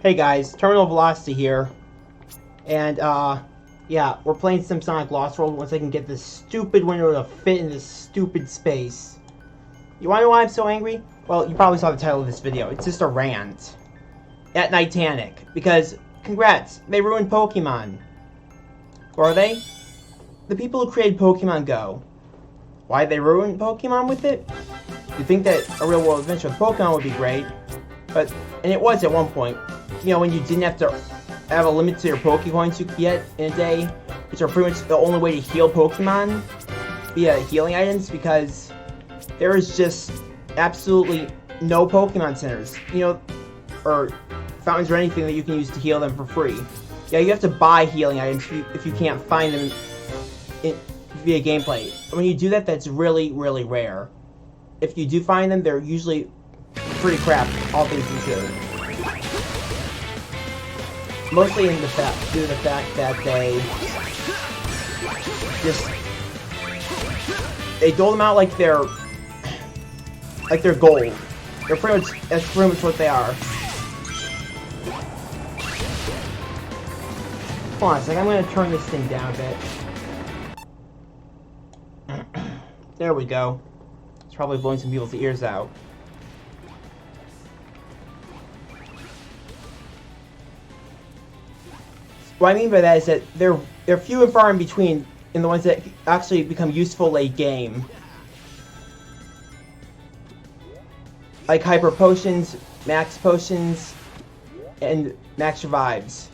Hey guys, Terminal Velocity here, and yeah, we're playing some Sonic Lost World once I can get this stupid window to fit in this stupid space. You wanna know why I'm so angry? Well, you probably saw the title of this video. It's just a rant at Titanic, because, congrats, they ruined Pokemon. Or are they? The people who created Pokemon Go. Why did they ruin Pokemon with it? You'd think that a real-world adventure with Pokemon would be great, but, and it was at one point, you know, when you didn't have to have a limit to your Pokecoins you could get in a day, which are pretty much the only way to heal Pokemon via healing items, because there is just absolutely no Pokemon centers, you know, or fountains or anything that you can use to heal them for free. Yeah, you have to buy healing items if you can't find them via gameplay. When you do that, that's really, really rare. If you do find them, they're usually pretty crap, all things considered. Mostly due to the fact that they dole them out like they're gold. That's pretty much what they are. Hold on a second, I'm gonna turn this thing down a bit. There we go. It's probably blowing some people's ears out. What I mean by that is that they're few and far in between in the ones that actually become useful late game. Like Hyper Potions, Max Potions, and Max Revives.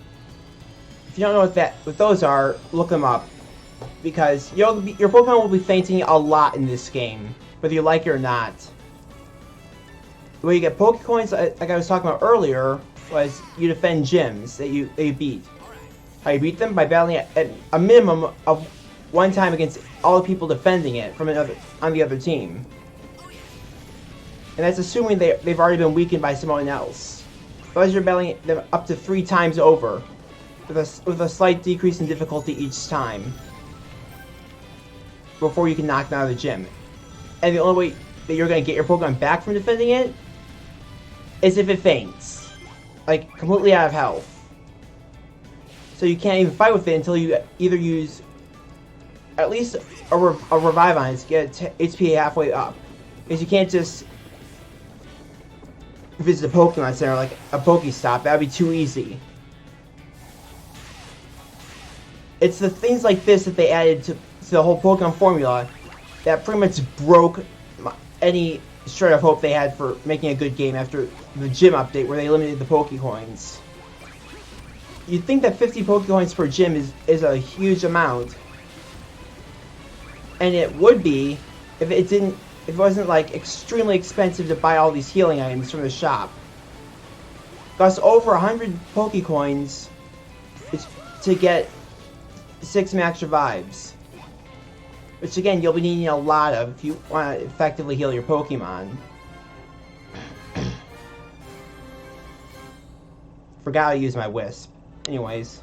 If you don't know what those are, look them up. Because your Pokemon will be fainting a lot in this game, whether you like it or not. The way you get Pokecoins, like I was talking about earlier, was you defend gyms that you beat. How you beat them? By battling at a minimum of one time against all the people defending it on the other team. And that's assuming they've already been weakened by someone else. Otherwise, you're battling them up to 3 times over, with a slight decrease in difficulty each time, before you can knock them out of the gym. And the only way that you're going to get your Pokemon back from defending it is if it faints. Like, completely out of health. So you can't even fight with it until you either use at least a revive on it to get HP halfway up. Because you can't just visit a Pokemon Center like a Pokestop. That would be too easy. It's the things like this that they added to the whole Pokemon formula that pretty much broke any shred of hope they had for making a good game after the gym update where they eliminated the Pokecoins. You'd think that 50 Pokecoins per gym is a huge amount, and it would be if it wasn't like extremely expensive to buy all these healing items from the shop. It costs over 100 Pokecoins to get 6 Max Revives, which again you'll be needing a lot of if you want to effectively heal your Pokemon. Forgot to use my Wisp. Anyways,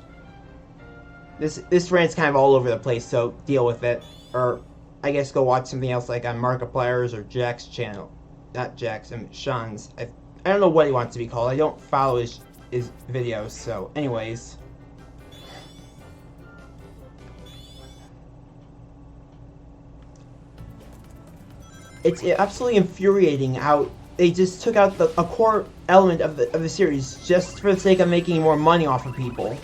this rant's kind of all over the place, so deal with it. Or, I guess go watch something else like on Markiplier's or Jack's channel. Not Jack's, Sean's. I don't know what he wants to be called. I don't follow his videos, so anyways. It's absolutely infuriating how they just took out a core element of the series just for the sake of making more money off of people.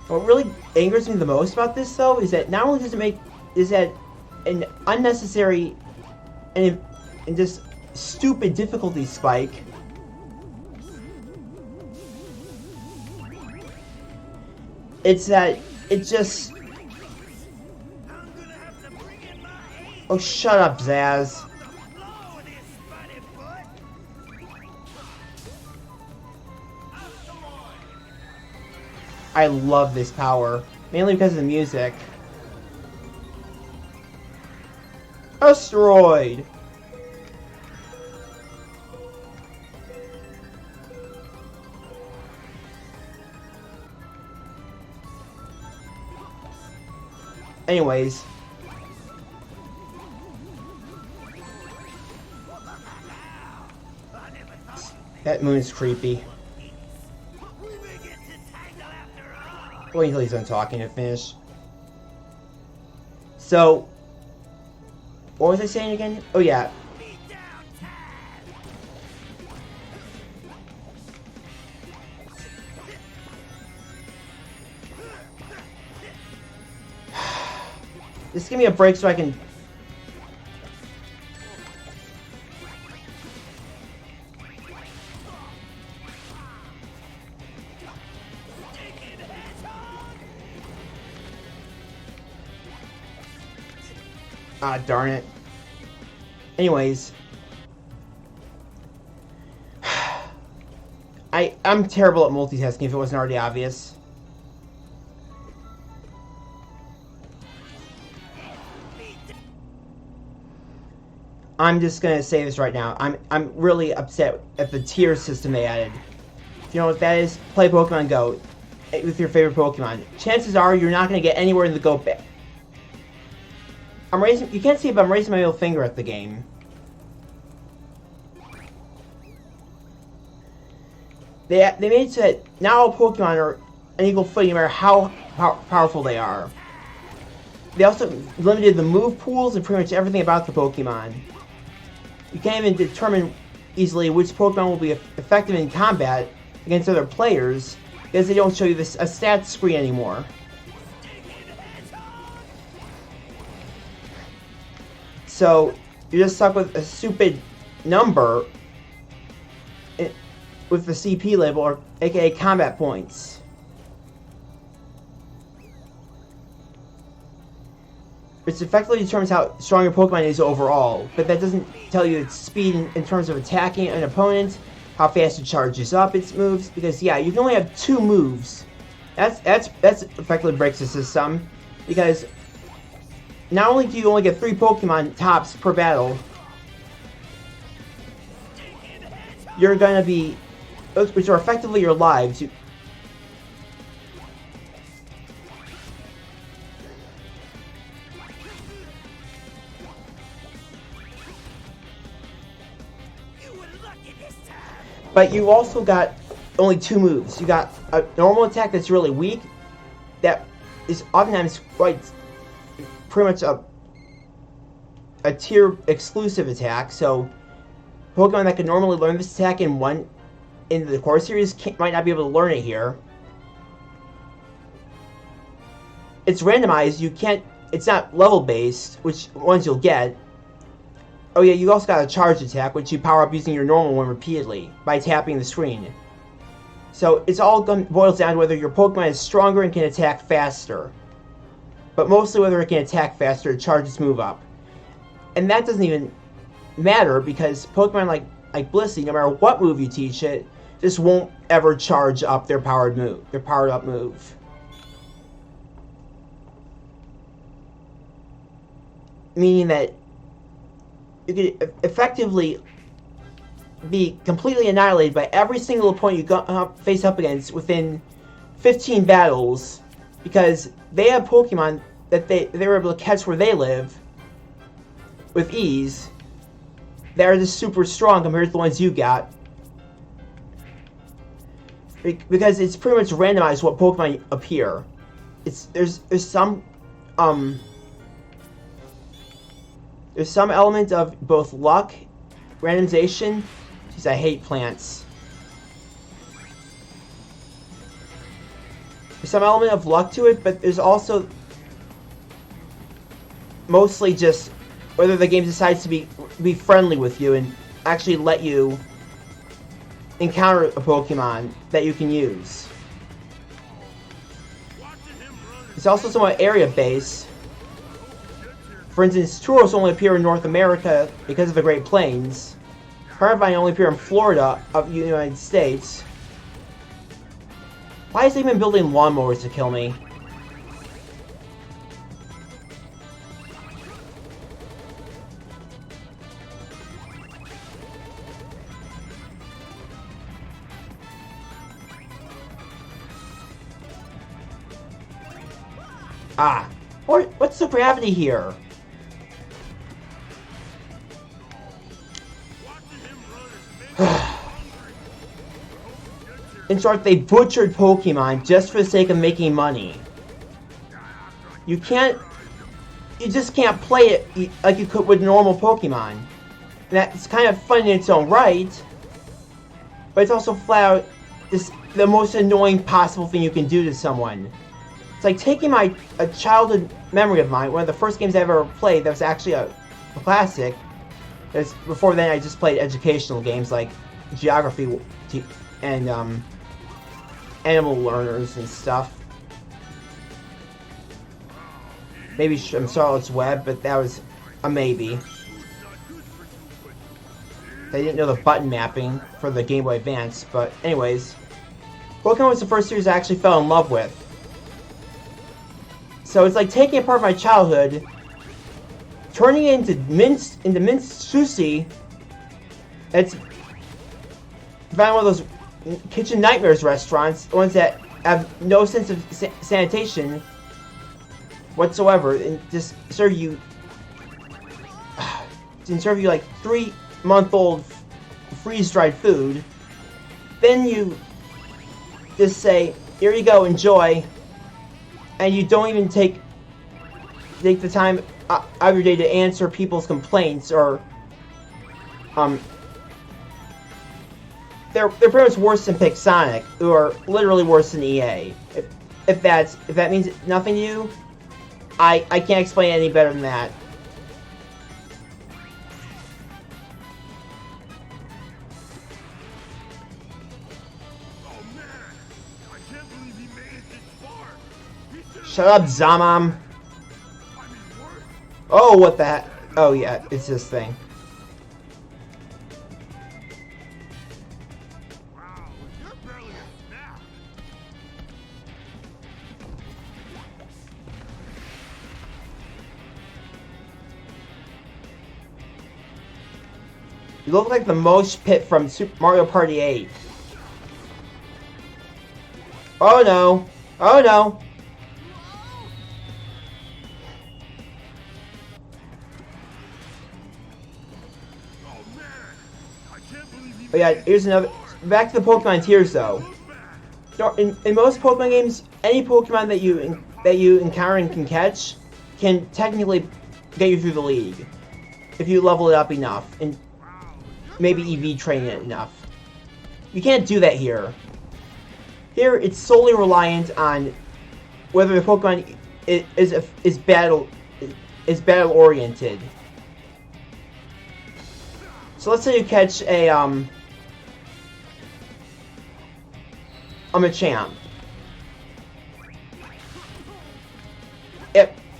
What really angers me the most about this, though, is that not only does that an unnecessary and just stupid difficulty spike, it's that it just... Oh, shut up, Zaz. I love this power, mainly because of the music. Asteroid! Anyways. That moon's creepy. Wait until he's done talking to finish. So, what was I saying again? Oh yeah. Just give me a break so I can... Ah, darn it. Anyways. I'm terrible at multitasking if it wasn't already obvious. I'm just gonna say this right now. I'm really upset at the tier system they added. If you know what that is, play Pokemon Go with your favorite Pokemon. Chances are you're not gonna get anywhere in the Go bit. I'm raising. You can't see it, but I'm raising my middle finger at the game. They made it so that now all Pokemon are an equal footing no matter how powerful they are. They also limited the move pools and pretty much everything about the Pokemon. You can't even determine easily which Pokemon will be effective in combat against other players because they don't show you a stats screen anymore. So you're just stuck with a stupid number with the CP label, or aka combat points. Which effectively determines how strong your Pokemon is overall, but that doesn't tell you its speed in terms of attacking an opponent, how fast it charges up its moves, because yeah, you can only have 2 moves. That's effectively breaks the system, because not only do you only get 3 Pokemon tops per battle, you're gonna be, which are effectively your lives. But you also got only 2 moves. You got a normal attack that's really weak, that is oftentimes quite pretty much a tier exclusive attack. So Pokemon that could normally learn this attack in the core series might not be able to learn it here. It's randomized. You can't. It's not level based, which ones you'll get. Oh yeah, you also got a charge attack, which you power up using your normal one repeatedly by tapping the screen. So it's all boils down to whether your Pokemon is stronger and can attack faster. But mostly whether it can attack faster to charge its move up. And that doesn't even matter because Pokemon like Blissey, no matter what move you teach it, just won't ever charge up their powered up move. Meaning that you could effectively be completely annihilated by every single opponent you face up against within 15 battles because they have Pokemon that they were able to catch where they live with ease that are just super strong compared to the ones you got. Because it's pretty much randomized what Pokemon appear. There's some element of both luck, randomization. Jeez, I hate plants. There's some element of luck to it, but there's also mostly just whether the game decides to be friendly with you and actually let you encounter a Pokemon that you can use. It's also somewhat area-based. For instance, Tauros only appear in North America because of the Great Plains. Carbine only appear in Florida of the United States. Why is he even building lawnmowers to kill me? Ah, what's the gravity here? In short, they butchered Pokemon just for the sake of making money. You just can't play it like you could with normal Pokemon. And that's kind of fun in its own right, but it's also flat out the most annoying possible thing you can do to someone. It's like taking a childhood memory of mine, one of the first games I ever played that was actually a classic. Before then, I just played educational games like Geography and Animal Learners and stuff. Maybe Charlotte's Web, but that was a maybe. I didn't know the button mapping for the Game Boy Advance, but anyways. Pokemon was the first series I actually fell in love with. So it's like taking apart my childhood, turning it into minced sushi. It's found one of those kitchen nightmares restaurants, ones that have no sense of sanitation whatsoever, and just serve you like 3-month-old freeze-dried food. Then you just say, "Here you go, enjoy," and you don't even take the time out of your day to answer people's complaints or they're pretty much worse than Pixonic, who are literally worse than EA. If that means nothing to you, I can't explain it any better than that. Shut up, Zamam. Oh, what the heck? Oh, yeah, it's this thing. You look like the Mosh Pit from Super Mario Party 8. Oh no. Oh no. Oh yeah, here's another. Back to the Pokemon tiers though. In most Pokemon games, any Pokemon that you encounter and can catch can technically get you through the league if you level it up enough and maybe EV train it enough. You can't do that here. Here, it's solely reliant on whether the Pokemon is battle oriented. So let's say you catch a Machamp.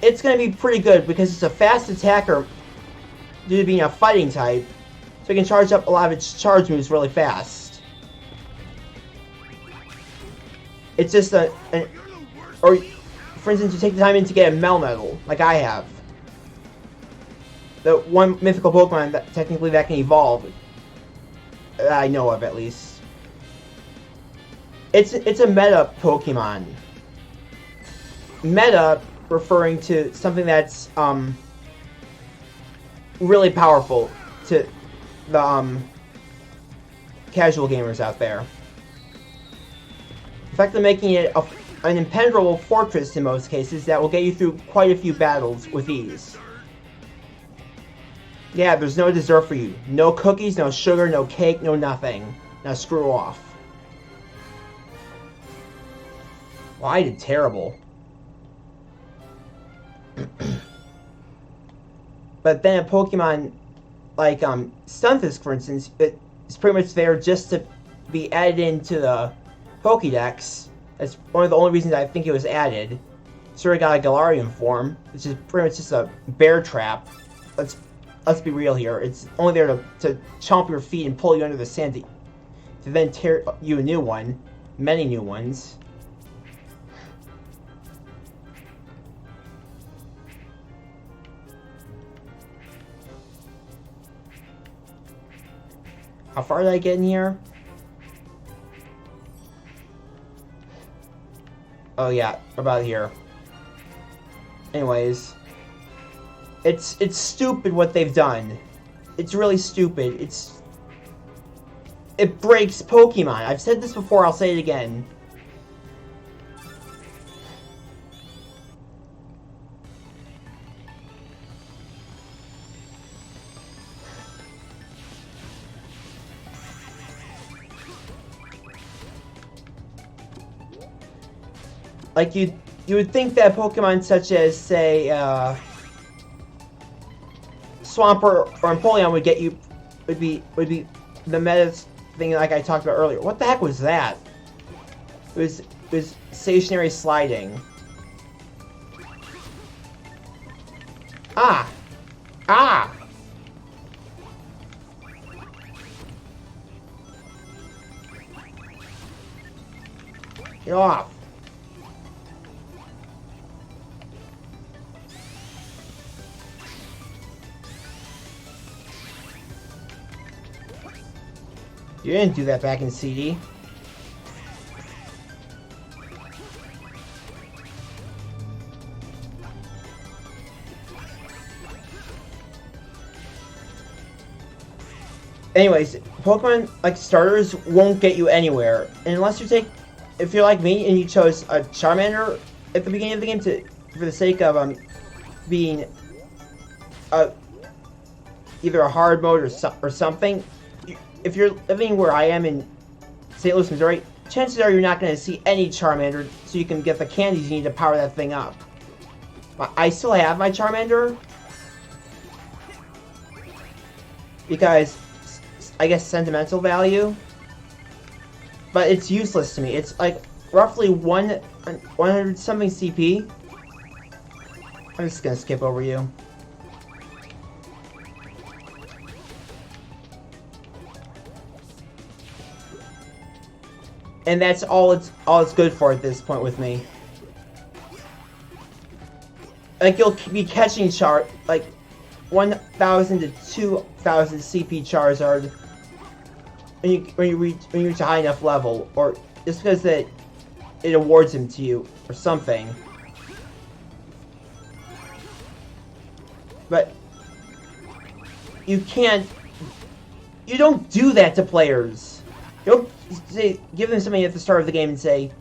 It's going to be pretty good because it's a fast attacker due to being a fighting type, so it can charge up a lot of its charge moves really fast. It's just or for instance, you take the time in to get a Melmetal, like I have. The one mythical Pokemon that technically that can evolve, that I know of at least. It's a meta Pokemon. Meta referring to something that's really powerful to the casual gamers out there. Effectively making it an impenetrable fortress in most cases that will get you through quite a few battles with ease. Yeah, there's no dessert for you. No cookies, no sugar, no cake, no nothing. Now screw off. Well, I did terrible. But then a Pokemon like Stunfisk, for instance, it's pretty much there just to be added into the Pokédex. That's one of the only reasons I think it was added. Sure, it got a Galarian form, which is pretty much just a bear trap. Let's be real here. It's only there to chomp your feet and pull you under the sand to then tear you a new one. Many new ones. How far did I get in here? Oh yeah, about here. Anyways, it's stupid what they've done. It's really stupid. it breaks Pokemon. I've said this before, I'll say it again. Like, you would think that Pokemon such as, say, Swampert or Empoleon would be the meta thing like I talked about earlier. What the heck was that? It was stationary sliding. Ah! Ah! Get off. You didn't do that back in CD. Anyways, Pokemon, like, starters won't get you anywhere. And unless you take... If you're like me and you chose a Charmander at the beginning of the game for the sake of being either a hard mode or something... If you're living where I am in St. Louis, Missouri, chances are you're not going to see any Charmander, so you can get the candies you need to power that thing up. I still have my Charmander, because, I guess, sentimental value, but it's useless to me. It's like roughly 100 something CP. I'm just going to skip over you. And that's all it's good for at this point with me. Like, you'll be catching like 1,000 to 2,000 CP Charizard when you reach a high enough level, or just because it awards him to you or something. But you don't do that to players. You don't give them something at the start of the game and say,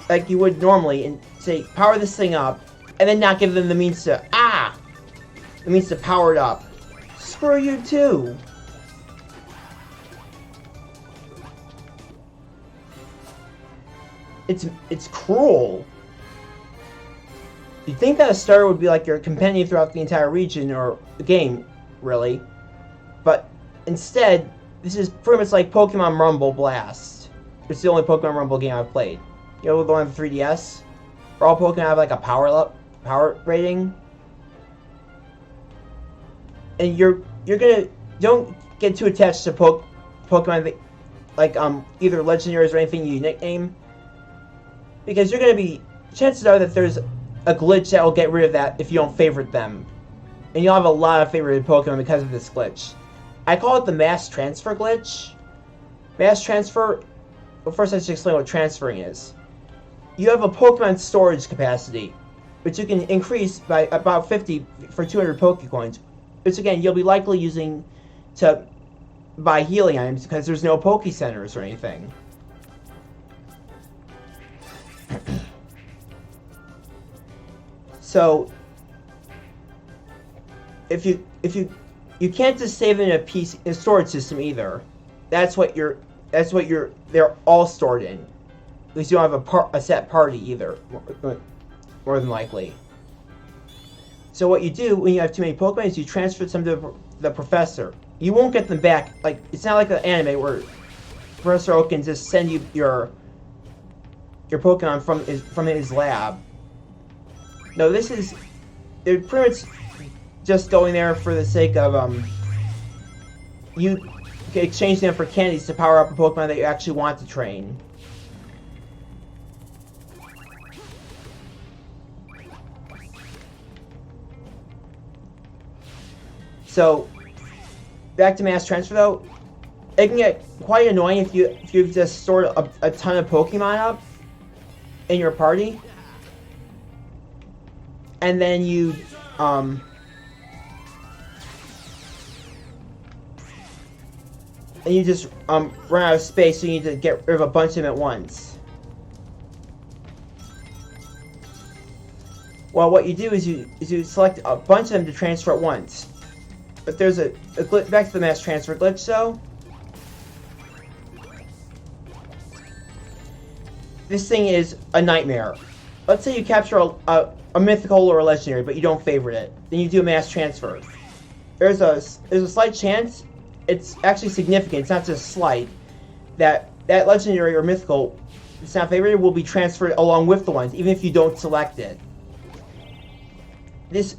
like you would normally, and say, power this thing up, and then not give them the means to, the means to power it up. Screw you too. It's cruel. You'd think that a starter would be like your companion throughout the entire region, or the game, really. But instead, this is pretty much like Pokemon Rumble Blast. It's the only Pokemon Rumble game I've played. You know, the one on the 3DS? Where all Pokemon have like a power rating. And don't get too attached to Pokemon that, like, either legendaries or anything you nickname. Because you're gonna be, chances are that there's a glitch that will get rid of that if you don't favorite them. And you'll have a lot of favorited Pokemon because of this glitch. I call it the mass transfer glitch. Mass transfer, well, first I should explain what transferring is. You have a Pokemon storage capacity, which you can increase by about 50 for 200 Pokecoins, which again, you'll be likely using to buy healing items because there's no Poke Centers or anything. So, if you can't just save it in a storage system either. That's what they're all stored in. At least you don't have a set party either, more than likely. So what you do when you have too many Pokemon is you transfer some to the professor. You won't get them back. Like, it's not like an anime where Professor Oak can just send you your Pokemon from his lab. No, they're pretty much just going there for the sake of, you can exchange them for candies to power up a Pokemon that you actually want to train. So, back to mass transfer though, it can get quite annoying if you've just stored a ton of Pokemon up in your party, and then you and you just run out of space, so you need to get rid of a bunch of them at once. Well, what you do is you select a bunch of them to transfer at once. But there's a glitch, back to the mass transfer glitch, though. This thing is a nightmare. Let's say you capture a mythical or a legendary, but you don't favorite it. Then you do a mass transfer. There's a slight chance, it's actually significant, it's not just slight, that legendary or mythical that's not favorited will be transferred along with the ones, even if you don't select it. This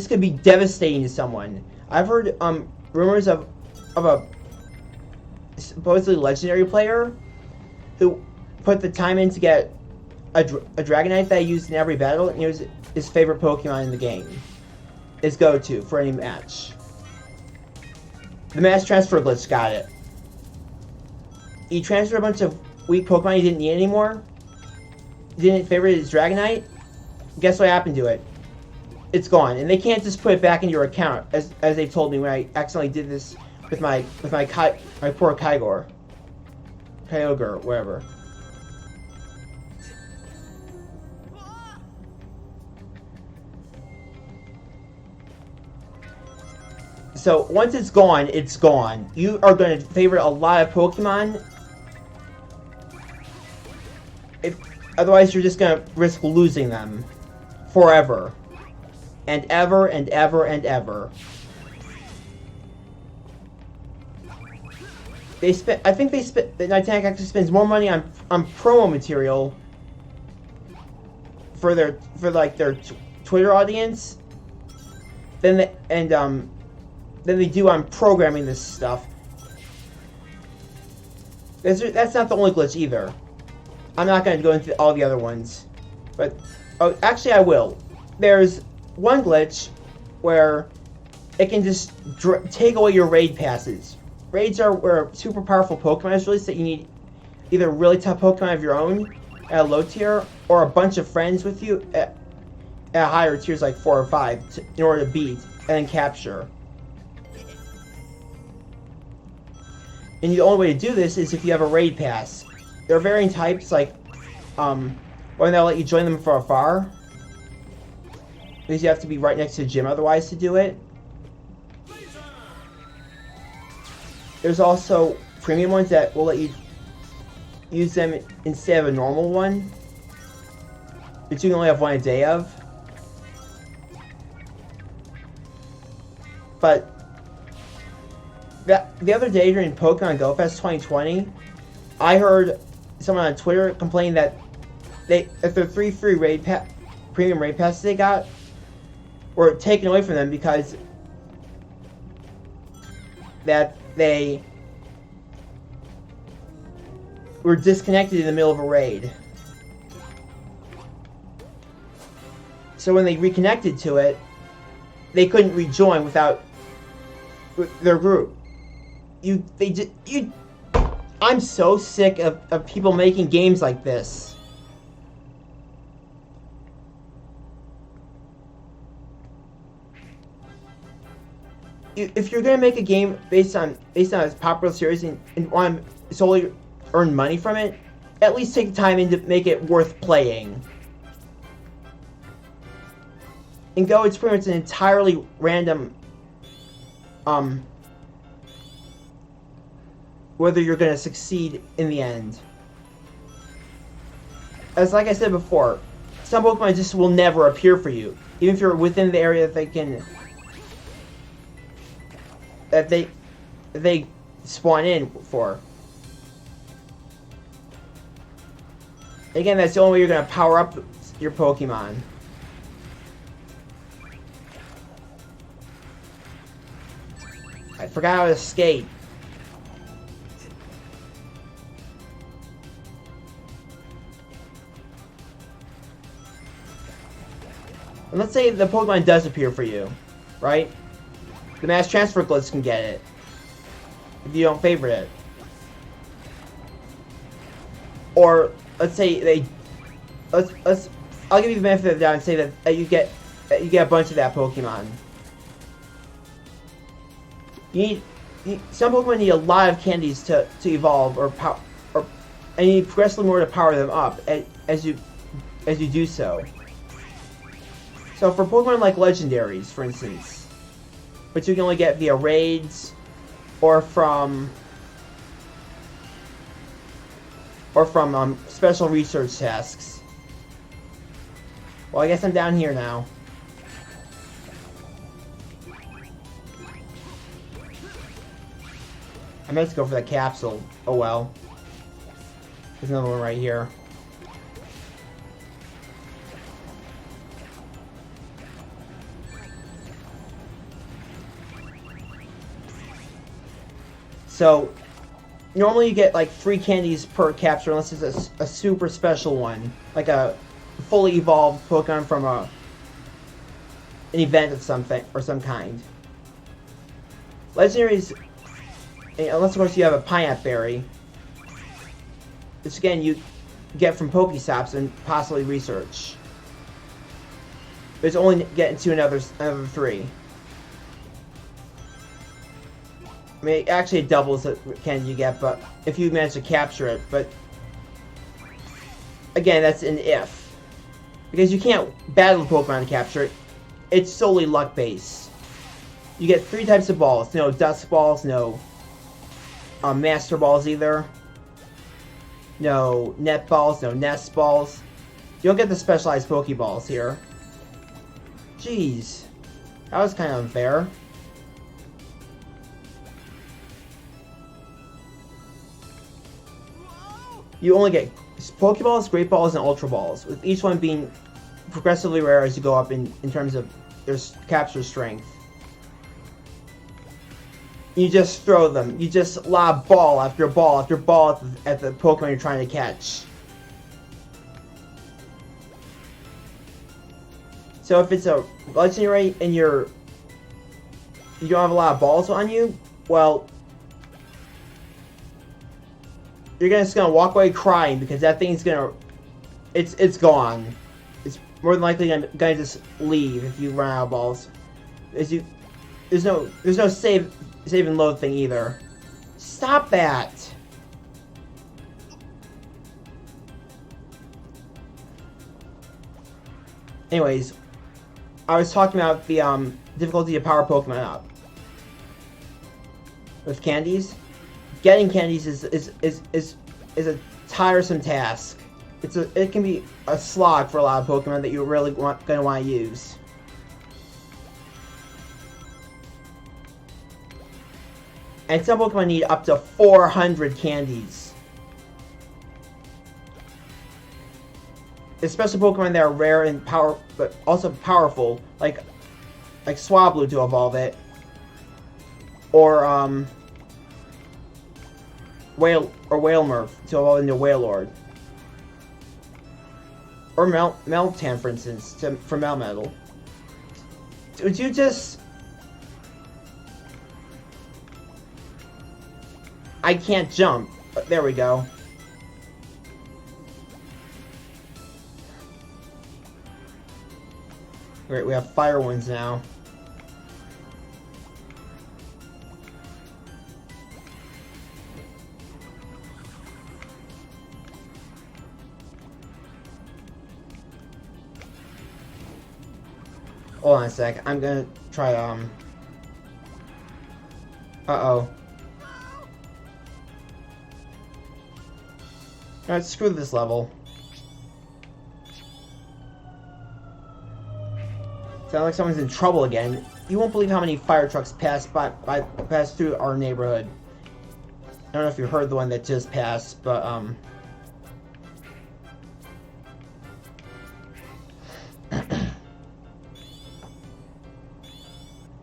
could be devastating to someone. I've heard rumors of a supposedly legendary player who put the time in to get a Dragonite that he used in every battle, and it was his favorite Pokemon in the game. His go-to for any match. The mass transfer glitch got it. He transferred a bunch of weak Pokemon he didn't need anymore. He didn't favorite his Dragonite. Guess what happened to it? It's gone, and they can't just put it back in your account, as they told me when I accidentally did this with my poor Kyogre, whatever. So once it's gone, it's gone. You are going to favorite a lot of Pokemon. Otherwise, you're just going to risk losing them forever, and ever and ever and ever. I think Niantic actually spends more money on promo material for their Twitter audience than they do on programming this stuff. That's not the only glitch either. I'm not going to go into all the other ones, but actually I will. There's one glitch where it can just take away your raid passes. Raids are where super powerful Pokemon is released that you need either really tough Pokemon of your own at a low tier, or a bunch of friends with you at higher tiers like 4 or 5 in order to beat and then capture. And the only way to do this is if you have a raid pass. There are varying types, like when they'll let you join them from afar, because you have to be right next to the gym otherwise to do it. There's also premium ones that will let you use them instead of a normal one, but you can only have one a day of. But the other day during Pokemon Go Fest 2020, I heard someone on Twitter complain that their 3 free premium raid passes they got were taken away from them because that they were disconnected in the middle of a raid. So when they reconnected to it, they couldn't rejoin without their group. I'm so sick of people making games like this. If you're gonna make a game based on a popular series and want to solely earn money from it, at least take the time in to make it worth playing. In Go, it's pretty much an entirely random whether you're gonna succeed in the end. As like I said before, some Pokemon just will never appear for you, even if you're within the area that they spawn in for. Again, that's the only way you're gonna power up your Pokemon. I forgot how to skate. And let's say the Pokemon does appear for you, right? The mass transfer glitch can get it if you don't favorite it. Or let's say I'll give you the benefit of the doubt and say that you get a bunch of that Pokemon. some Pokemon need a lot of candies to evolve and you need progressively more to power them up as you do so. So for Pokemon like legendaries, for instance, which you can only get via raids or from special research tasks. Well, I guess I'm down here now. I meant to go for that capsule. Oh well. There's another one right here. So, normally you get like 3 candies per capture unless it's a super special one. Like a fully evolved Pokemon from an event of something or some kind. Legendaries, unless of course you have a Pineapple Berry, which again you get from Pokestops and possibly research. But it's only getting to another 3. I mean, actually it doubles the candy you get, but if you manage to capture it, but again, that's an if. Because you can't battle Pokemon to capture it. It's solely luck-based. You get 3 types of balls. No Dusk Balls, no Master Balls either. No Net Balls, no Nest Balls. You don't get the specialized Pokeballs here. Jeez. That was kind of unfair. You only get Pokeballs, Great Balls, and Ultra Balls, with each one being progressively rare as you go up in terms of their capture strength. You just throw them. You just lob ball after ball after ball at the Pokemon you're trying to catch. So if it's a legendary and you don't have a lot of balls on you, well, you're just gonna walk away crying because that thing's it's gone. It's more than likely gonna just leave if you run out of balls. There's no save and load thing either. Stop that. Anyways, I was talking about the difficulty to power Pokemon up with candies. Getting candies is a tiresome task. It can be a slog for a lot of Pokemon that you're really gonna want to use. And some Pokemon need up to 400 candies. Especially Pokemon that are rare and but also powerful, like Swablu to evolve it, or Whalemurf to evolve into Wailord, or Meltan, for instance, for Melmetal. Would you just? I can't jump. There we go. Great, we have fire ones now. Hold on a sec. I'm gonna try, uh-oh. Alright, screw this level. Sounds like someone's in trouble again. You won't believe how many fire trucks pass through our neighborhood. I don't know if you heard the one that just passed, but,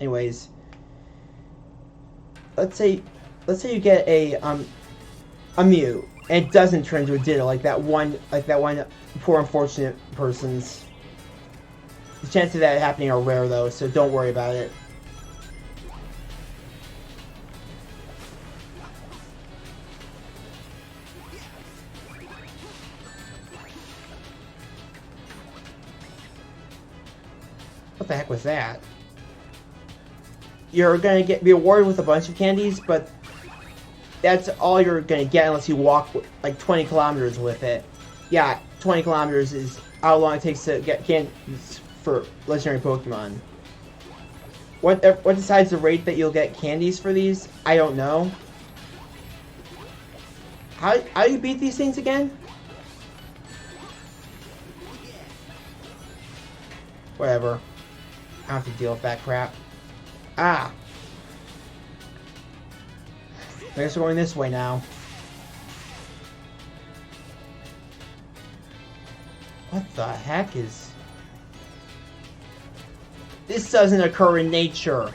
anyways. Let's say you get a Mew. And it doesn't turn into a Ditto like that one poor unfortunate person's. The chances of that happening are rare though, so don't worry about it. What the heck was that? you're gonna be awarded with a bunch of candies, but that's all you're gonna get unless you walk like 20 kilometers with it. Yeah, 20 kilometers is how long it takes to get candies for legendary Pokemon. What decides the rate that you'll get candies for these? I don't know. How do you beat these things again? Whatever. I don't have to deal with that crap. Ah! I guess we're going this way now. What the heck is... This doesn't occur in nature.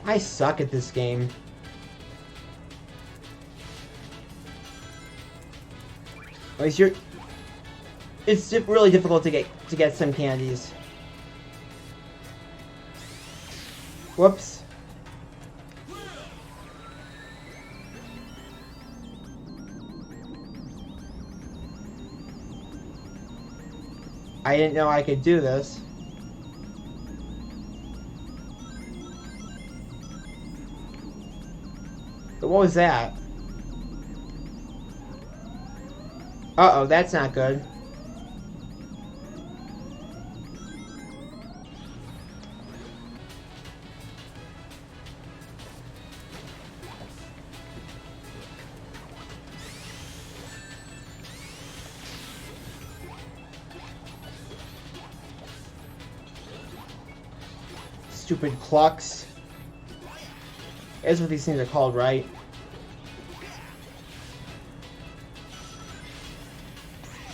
I suck at this game. At least it's really difficult to get some candies. Whoops. I didn't know I could do this. But what was that? Uh-oh, that's not good. Stupid clucks. That's what these things are called, right?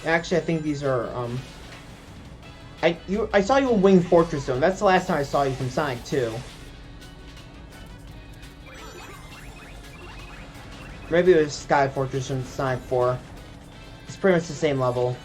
Actually, I think these are, I saw you in Wing Fortress Zone. That's the last time I saw you from Sonic 2. Maybe it was Sky Fortress from Sonic 4. It's pretty much the same level.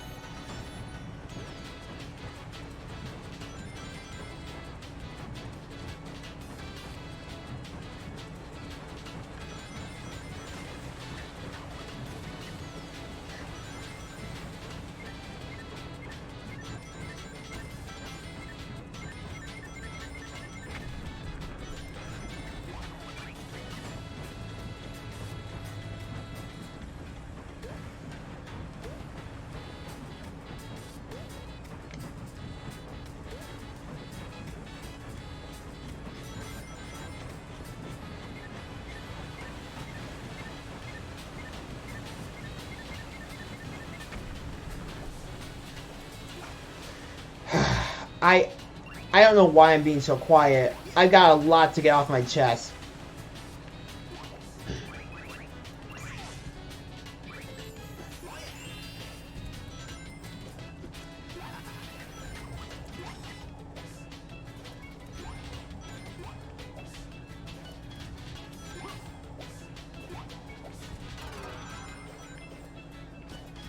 I don't know why I'm being so quiet. I've got a lot to get off my chest.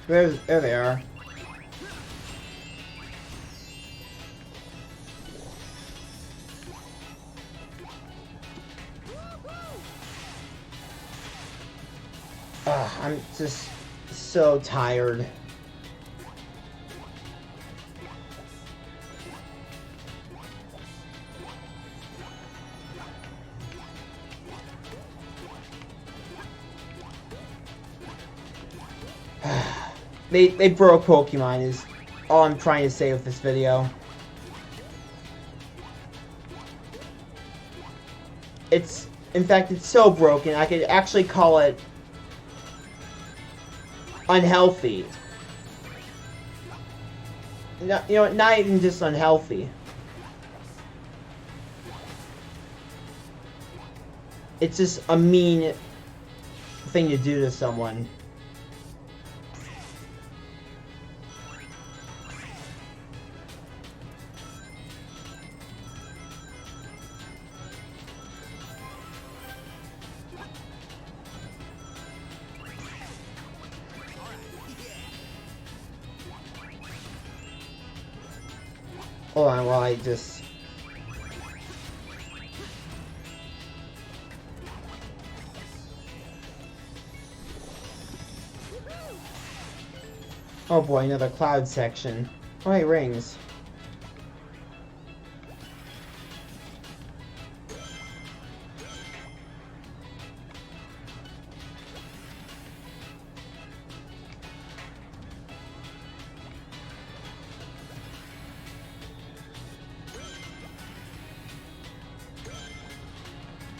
There they are. I'm just so tired. They broke Pokemon is all I'm trying to say with this video. In fact, it's so broken, I could actually call it unhealthy. No, you know, not even just unhealthy. It's just a mean thing to do to someone. Hold on while I just... Oh boy, another cloud section. Oh, hey, rings.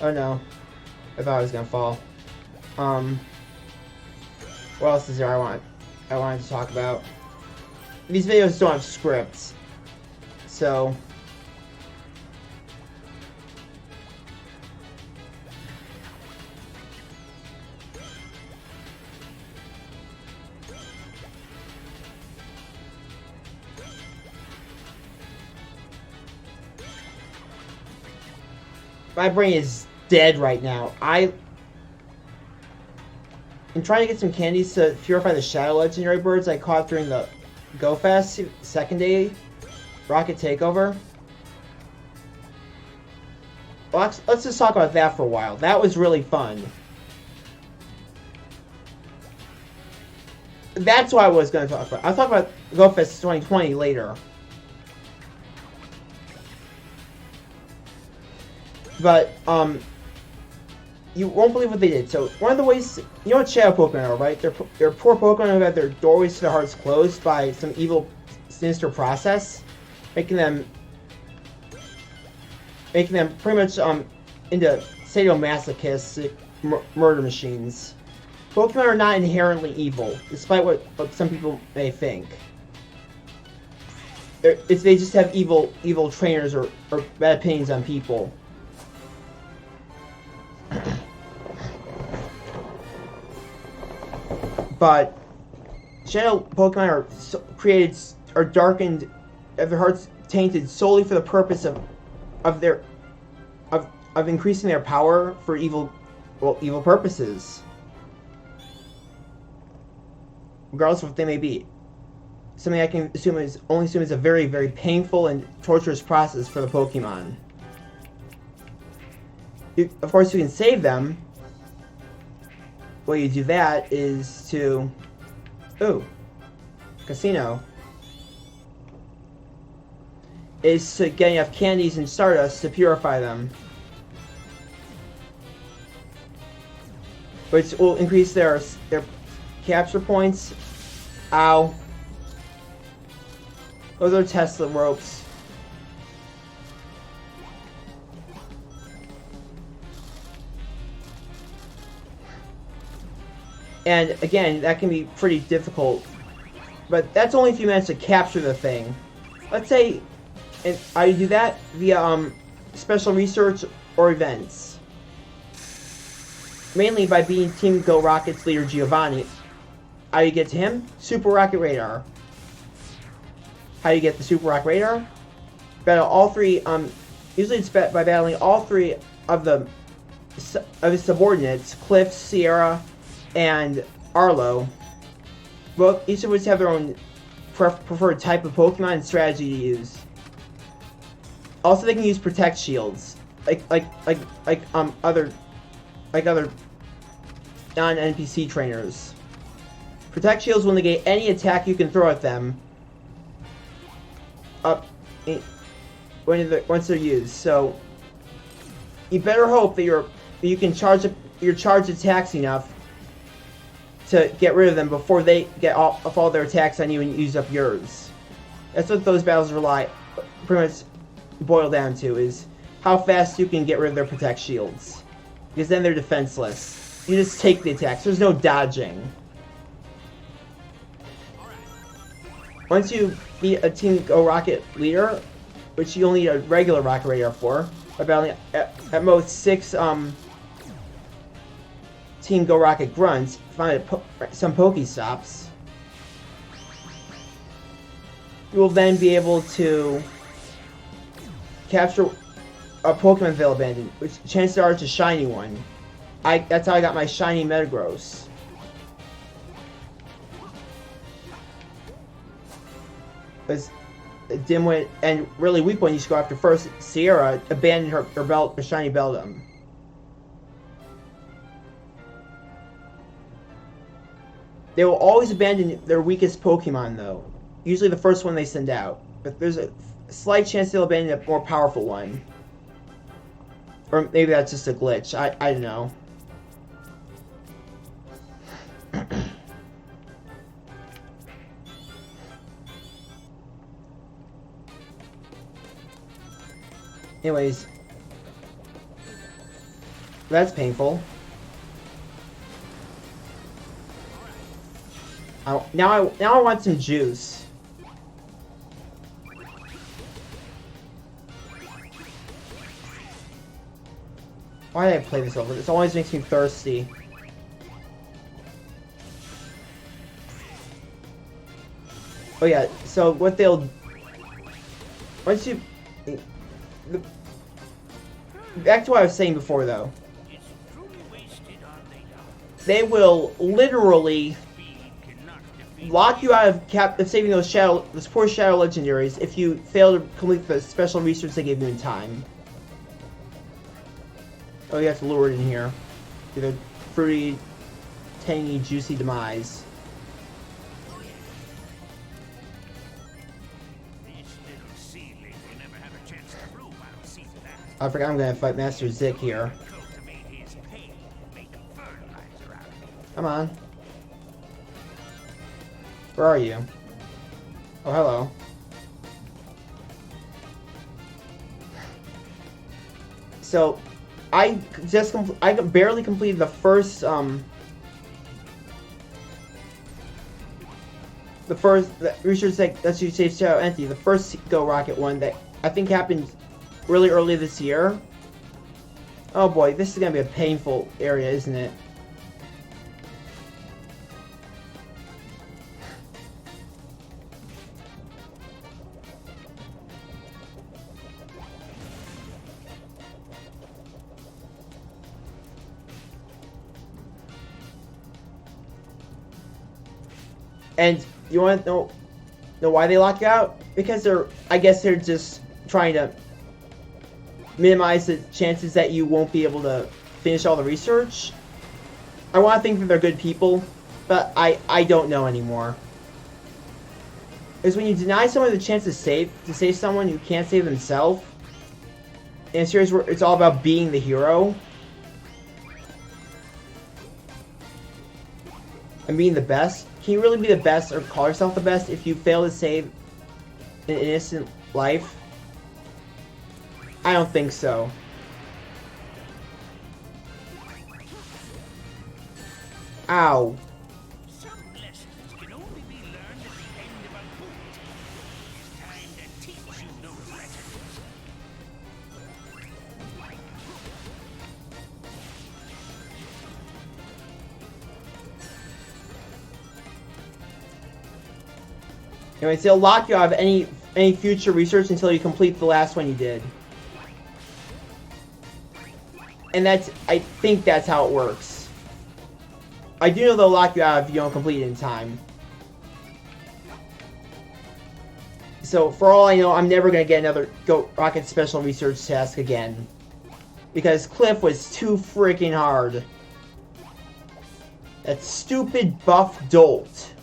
Oh no. I thought I was gonna fall. What else is there I wanted to talk about? These videos don't have scripts. So my brain is dead right now. I'm trying to get some candies to purify the Shadow Legendary birds I caught during the Go Fest second day Rocket Takeover. Well, let's just talk about that for a while. That was really fun. That's what I was going to talk about. I'll talk about Go Fest 2020 later. But, you won't believe what they did. So, one of the ways... You know what Shadow Pokemon are, right? They're poor Pokemon who have their doorways to their hearts closed by some evil, sinister process. Making them pretty much, into sadomasochistic murder machines. Pokemon are not inherently evil, despite what some people may think. They just have evil trainers or bad opinions on people. But Shadow Pokemon are darkened, have their hearts tainted solely for the purpose of increasing their power for evil purposes, regardless of what they may be. Something I can only assume is a very, very painful and torturous process for the Pokemon. Of course, you can save them. The way you do that is to... Ooh. Casino. Is to get enough candies and Stardust to purify them. Which will increase their capture points. Ow. Those are Tesla ropes. And again, that can be pretty difficult. But that's only if you manage to capture the thing. Let's say I do that via special research or events. Mainly by beating Team Go Rocket's leader Giovanni. How do you get to him? Super Rocket Radar. How do you get the Super Rocket Radar? Battle all three, usually it's by battling all three of his subordinates, Cliff, Sierra, and Arlo. Both, each of which have their own preferred type of Pokemon and strategy to use. Also, they can use Protect Shields, like other non-NPC trainers. Protect Shields will negate any attack you can throw at them. Once they're used, so you better hope that you can charge your charged attacks enough to get rid of them before they get off all their attacks on you and use up yours. That's what those battles pretty much boil down to, is how fast you can get rid of their Protect Shields. Because then they're defenseless. You just take the attacks. There's no dodging. Once you beat a Team Go Rocket leader, which you only need a regular Rocket Radar for, by battling at most 6 Team Go Rocket grunts, found at some Pokestops, you will then be able to capture a Pokemon Veil Abandoned, which chances are it's a shiny one. That's how I got my shiny Metagross. Because Dimwit and really weak one you should go after first. Sierra abandoned her shiny Beldum. They will always abandon their weakest Pokemon, though. Usually the first one they send out. But there's a slight chance they'll abandon a more powerful one. Or maybe that's just a glitch. I don't know. Anyways. That's painful. Now I want some juice. Why did I play this over? This always makes me thirsty. Oh yeah, so what they'll... Once you... Back to what I was saying before, though. They will literally lock you out of saving those poor Shadow Legendaries if you fail to complete the special research they gave you in time. Oh, you have to lure it in here. To the fruity, tangy, juicy demise. I forgot I'm gonna fight Master Zik here. Come on. Where are you? Oh, hello. So, I barely completed the first research that's you save Shadow Entity, the first Go Rocket one that I think happened really early this year. Oh boy, this is gonna be a painful area, isn't it? And you want to know why they lock you out? Because I guess they're just trying to minimize the chances that you won't be able to finish all the research. I want to think that they're good people, but I don't know anymore. Because when you deny someone the chance to save someone who can't save themselves, in a series where it's all about being the hero and being the best, can you really be the best or call yourself the best if you fail to save an innocent life? I don't think so. Ow. Some lessons can only be learned at the end of a boot. It's time to teach you those lessons. Anyways, they'll lock you out of any future research until you complete the last one you did. And I think that's how it works. I do know they'll lock you out if you don't complete it in time. So, for all I know, I'm never going to get another Go Rocket Special Research task again. Because Cliff was too freaking hard. That stupid buff dolt.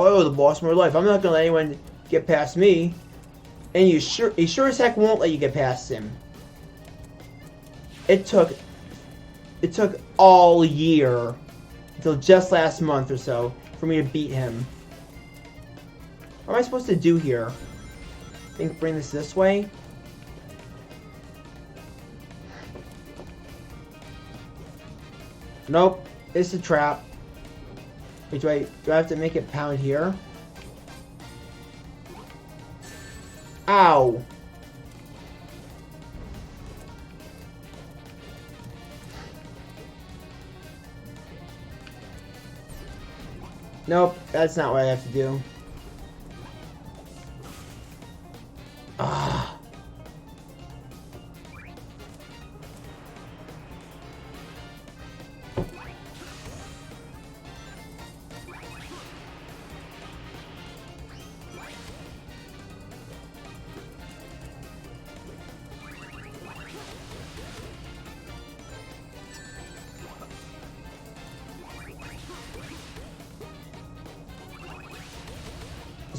Oh, the boss of my life. I'm not going to let anyone get past me. And he sure as heck won't let you get past him. It took all year, until just last month or so, for me to beat him. What am I supposed to do here? I think bring this way? Nope, it's a trap. Wait, do I have to make it pound here? Ow! Nope, that's not what I have to do. Ah.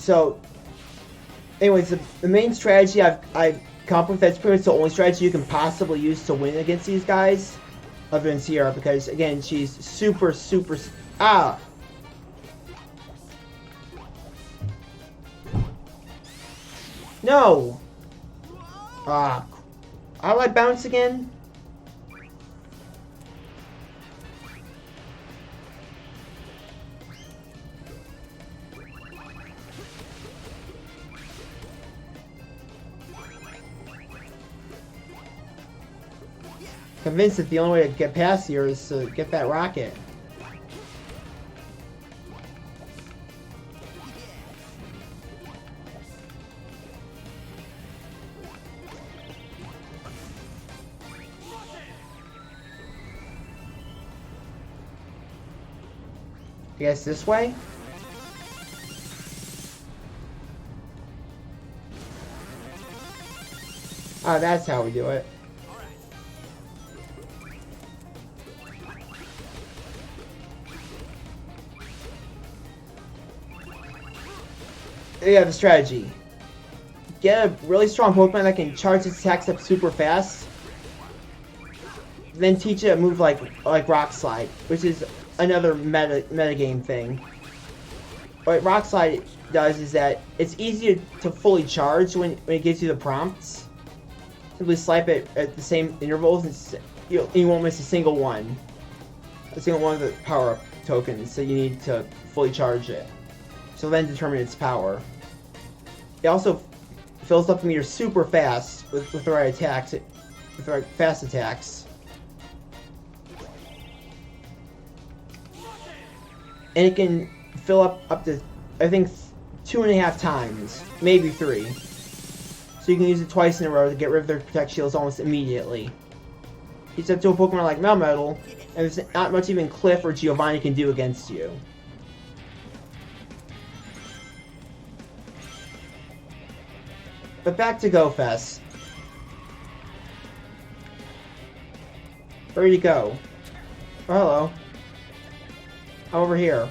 So, anyways, the main strategy I've come up with, that's pretty much the only strategy you can possibly use to win against these guys, other than Sierra, because again, she's super. Ah! No! Ah. How do I bounce again? Convinced that the only way to get past here is to get that rocket. I guess this way? Ah, that's how we do it. There you have the strategy. Get a really strong Pokemon that can charge its attacks up super fast. Then teach it a move like Rock Slide, which is another metagame thing. What Rock Slide does is that it's easier to fully charge when it gives you the prompts. Simply swipe it at the same intervals and you won't miss a single one. A single one of the power-up tokens, so you need to fully charge it. So then determine its power. It also fills up the meter super fast with the right attacks, with the right fast attacks. And it can fill up to, I think, 2.5 times, maybe 3. So you can use it twice in a row to get rid of their Protect Shields almost immediately. You set to a Pokemon like Melmetal, and there's not much even Cliff or Giovanni can do against you. But back to GoFest. Where'd you go? Oh, hello. I'm over here.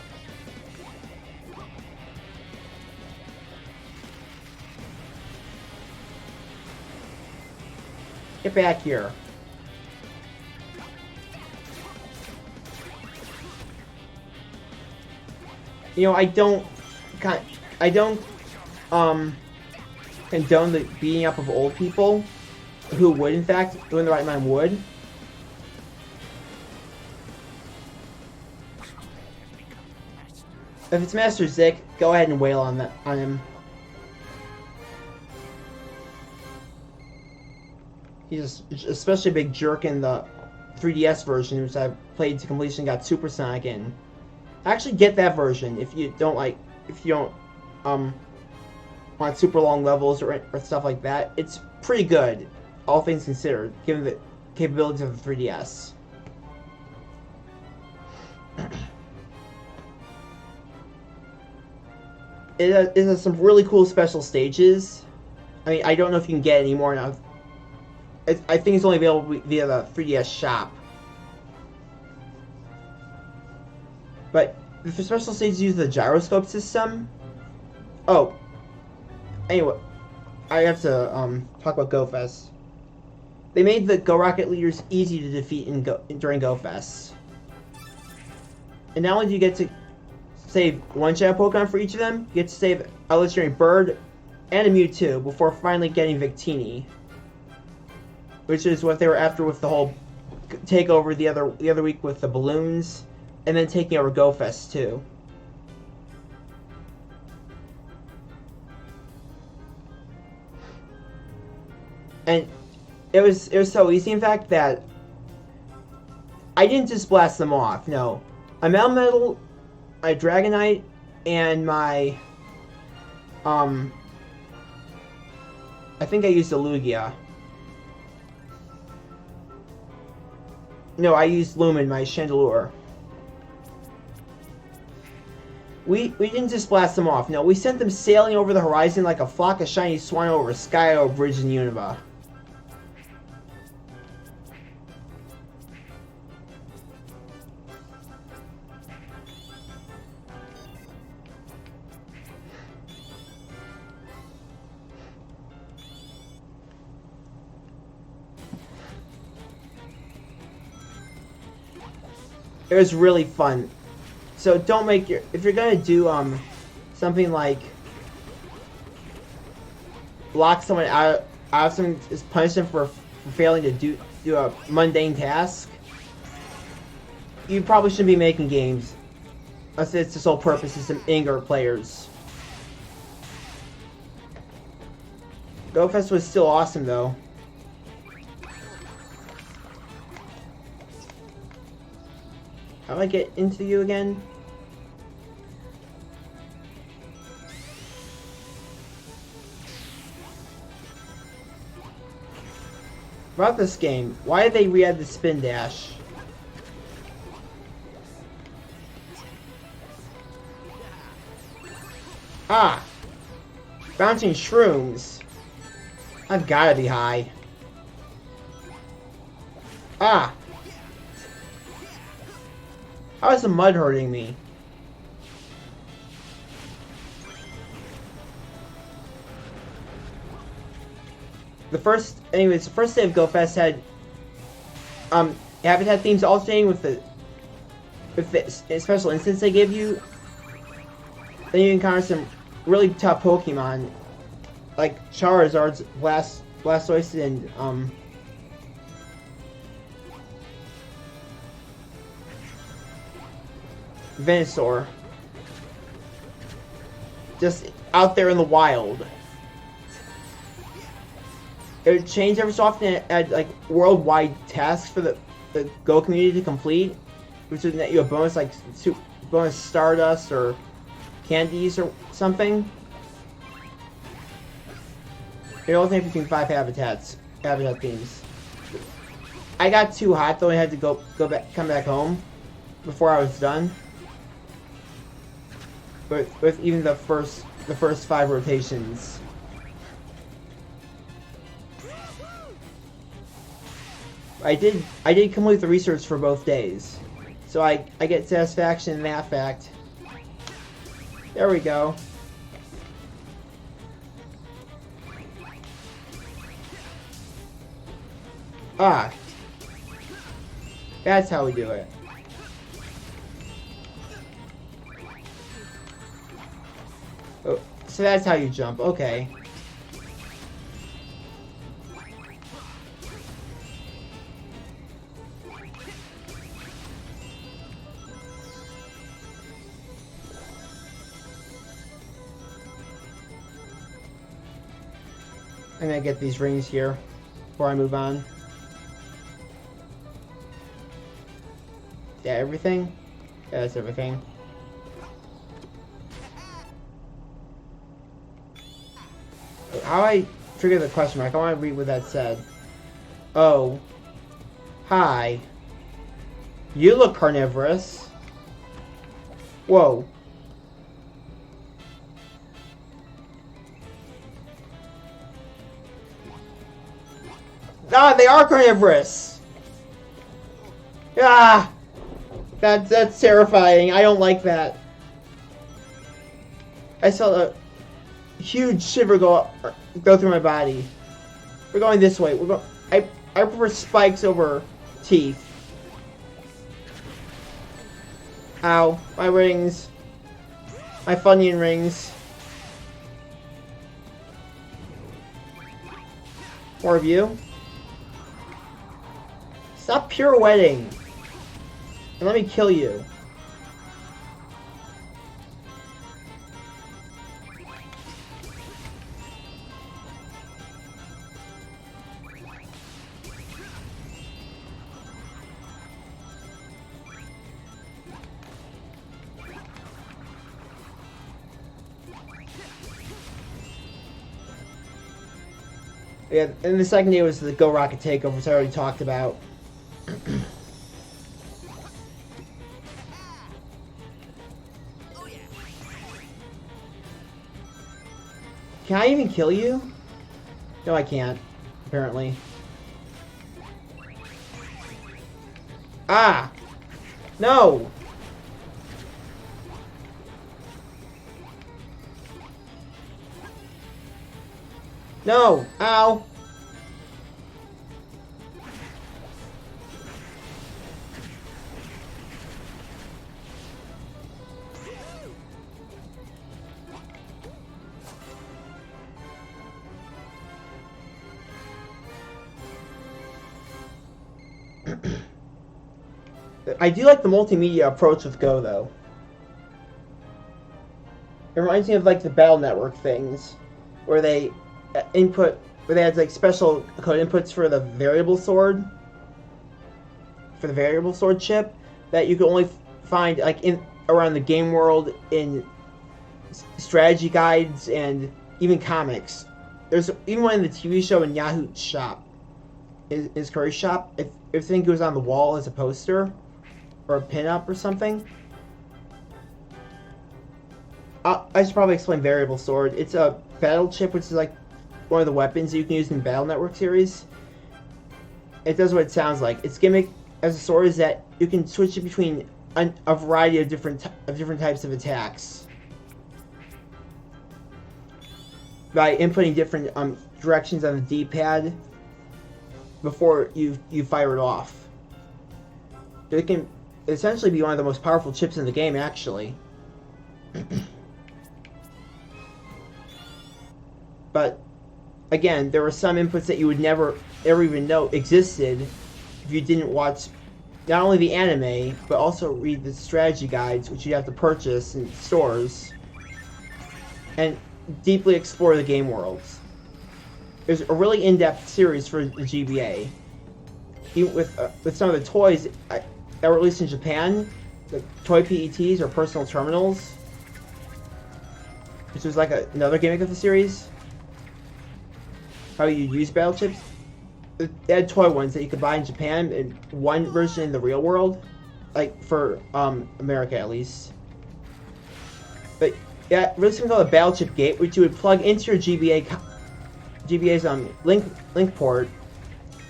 Get back here. You know, I don't condone the beating up of old people who would, in fact, who in the right mind would. If it's Master Zik, go ahead and wail on him. He's especially a big jerk in the 3DS version, which I played to completion and got Supersonic in. Actually get that version if you don't want super long levels or stuff like that. It's pretty good, all things considered, given the capabilities of the 3DS. It has some really cool special stages. I mean, I don't know if you can get any more now. I think it's only available via the 3DS shop. But the special stages use the gyroscope system. Oh. Anyway, I have to talk about GoFest. They made the Go Rocket leaders easy to defeat during GoFest. And not only do you get to save one Shadow Pokemon for each of them, you get to save a legendary bird and a Mewtwo before finally getting Victini. Which is what they were after with the whole takeover the other week with the balloons, and then taking over GoFest too. And it was so easy, in fact, that I didn't just blast them off. No, a Melmetal, my Dragonite, and my I think I used a Lugia. No, I used Lumen, my Chandelure. We didn't just blast them off. No, we sent them sailing over the horizon like a flock of shiny swan over a Sky Bridge in Unova. It was really fun. So don't make your, if you're gonna do something like lock someone out of something, is punish them for failing to do a mundane task, you probably shouldn't be making games unless its sole purpose is to anger players. GoFest was still awesome though. How do I get into you again? About this game, why did they re-add the spin dash? Ah! Bouncing shrooms. I've gotta be high. Ah! How is the mud hurting me? The first day of GoFest had habitat themes alternating with the special instance they give you. Then you encounter some really tough Pokemon, like Charizard's Blastoise and Venusaur. Just out there in the wild. It would change every so often and add like worldwide tasks for the Go community to complete, which would net you a bonus like bonus Stardust or candies or something. It only takes between 5 habitat themes. I got too hot though. I had to come back home before I was done. But with even the first 5 rotations. I did complete the research for both days, so I get satisfaction in that fact. There we go. Ah, that's how we do it. Oh, so that's how you jump. Okay. I'm gonna get these rings here before I move on. Yeah, everything? Yeah, that's everything. How do I trigger the question mark? I want to read what that said. Oh. Hi. You look carnivorous. Whoa. Ah, they are carnivorous! Ah! That's terrifying. I don't like that. I saw a huge shiver go through my body. We're going this way. I prefer spikes over teeth. Ow. My rings. My Funyun rings. More of you. Stop pirouetting. And let me kill you. Yeah, and the second day was the Go Rocket Takeover, which I already talked about. Can I even kill you? No, I can't, apparently. Ah! No! No! Ow! I do like the multimedia approach with Go, though. It reminds me of like the Battle Network things, where they where they had like special code inputs for the variable sword, chip, that you could only find like in around the game world in strategy guides and even comics. There's even one in the TV show in Yahoo shop, his curry shop. If everything goes on the wall as a poster or a pin-up or something. I should probably explain variable sword. It's a battle chip, which is like one of the weapons that you can use in Battle Network series. It does what it sounds like. Its gimmick as a sword is that you can switch it between a variety of different types of attacks by inputting different directions on the D-pad before you fire it off. It can essentially be one of the most powerful chips in the game, actually. But again, there were some inputs that you would never ever even know existed if you didn't watch not only the anime, but also read the strategy guides, which you have to purchase in stores, and deeply explore the game worlds. There's a really in-depth series for the GBA. Even with some of the toys that were released in Japan, the toy PETs or personal terminals, which was like another gimmick of the series. How you use battle chips. They had toy ones that you could buy in Japan and one version in the real world, like for America at least. But yeah, really something called a battle chip gate, which you would plug into your GBA's link port,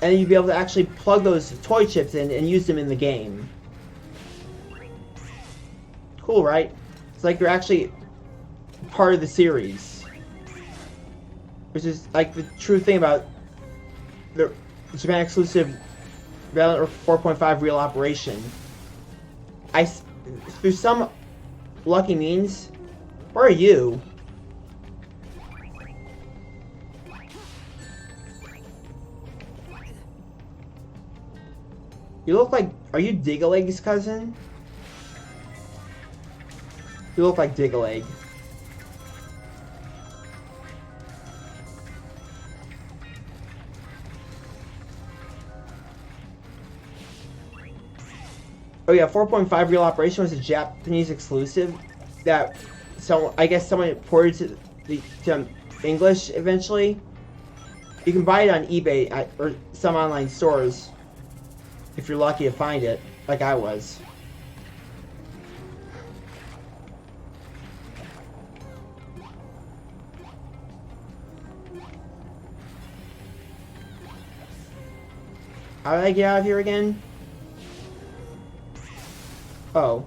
and then you'd be able to actually plug those toy chips in and use them in the game. Cool, right? It's like you're actually part of the series. Which is like the true thing about the Japan exclusive Valorant 4.5 real operation. Through some lucky means, where are you? You look like, are you Dig-a-Leg's cousin? You look like Dig-a-Leg. Oh yeah, 4.5 Real Operation was a Japanese exclusive that I guess someone ported to English eventually. You can buy it on eBay or some online stores if you're lucky to find it, like I was. How did I get out of here again? Oh,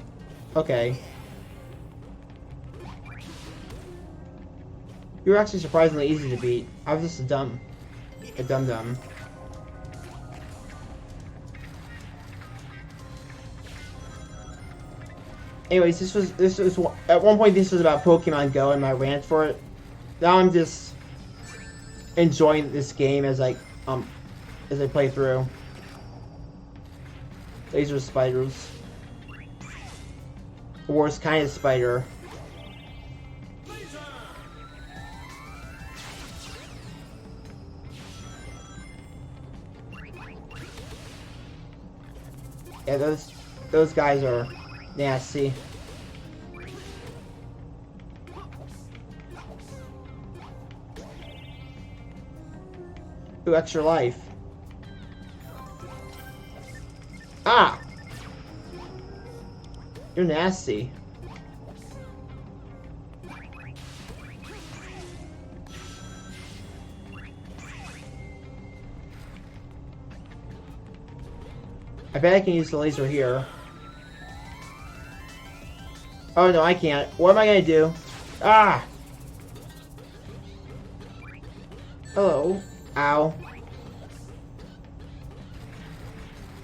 okay. You were actually surprisingly easy to beat. I was just a dum-dum. Anyways, this was at one point this was about Pokemon Go and my rant for it. Now I'm just enjoying this game as I play through. Laser spiders. The worst kind of spider. Yeah, those guys are nasty. Ooh, extra life. Ah! You're nasty. I bet I can use the laser here. Oh no, I can't. What am I gonna do? Ah! Hello. Ow.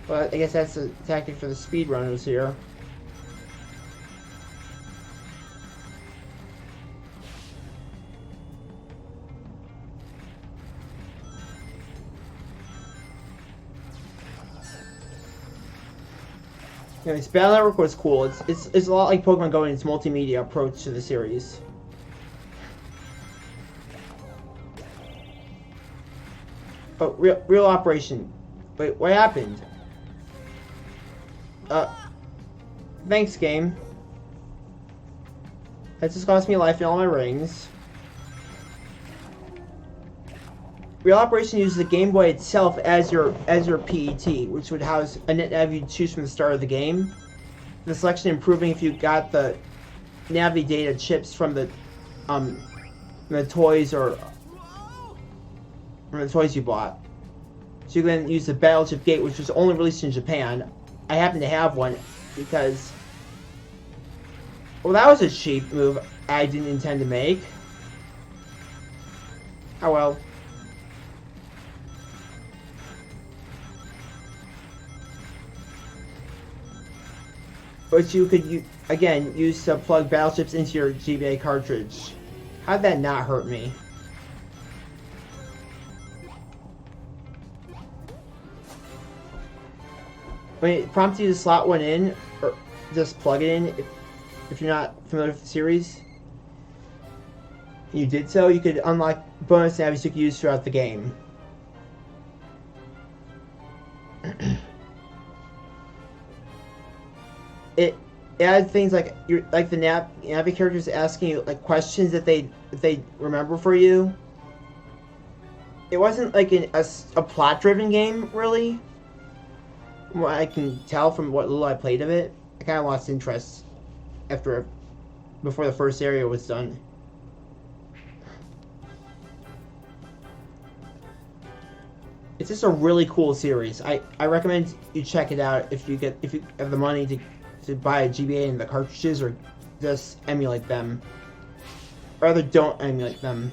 Well, I guess that's a tactic for the speedrunners here. Anyways, Battle Network was cool. It's a lot like Pokemon Go in its multimedia approach to the series. Oh, real operation. Wait, what happened? Thanks, game. That just cost me life and all my rings. Real Operation uses the Game Boy itself as your PET, which would house a net nav you'd choose from the start of the game. The selection improving if you got the Navi data chips from the toys or from the toys you bought. So you can then use the Battleship Gate, which was only released in Japan. I happen to have one because, well, that was a cheap move I didn't intend to make. Oh well. But you could, again, use to plug battleships into your GBA cartridge. How'd that not hurt me? When it prompts you to slot one in, or just plug it in, if you're not familiar with the series, and you did so, you could unlock bonus navs you could use throughout the game. It adds things like the Navi characters asking you like questions that they remember for you. It wasn't like a plot-driven game, really. From what I can tell from what little I played of it, I kind of lost interest before the first area was done. It's just a really cool series. I recommend you check it out if you have the money to buy a GBA and the cartridges, or just emulate them. Or rather, don't emulate them.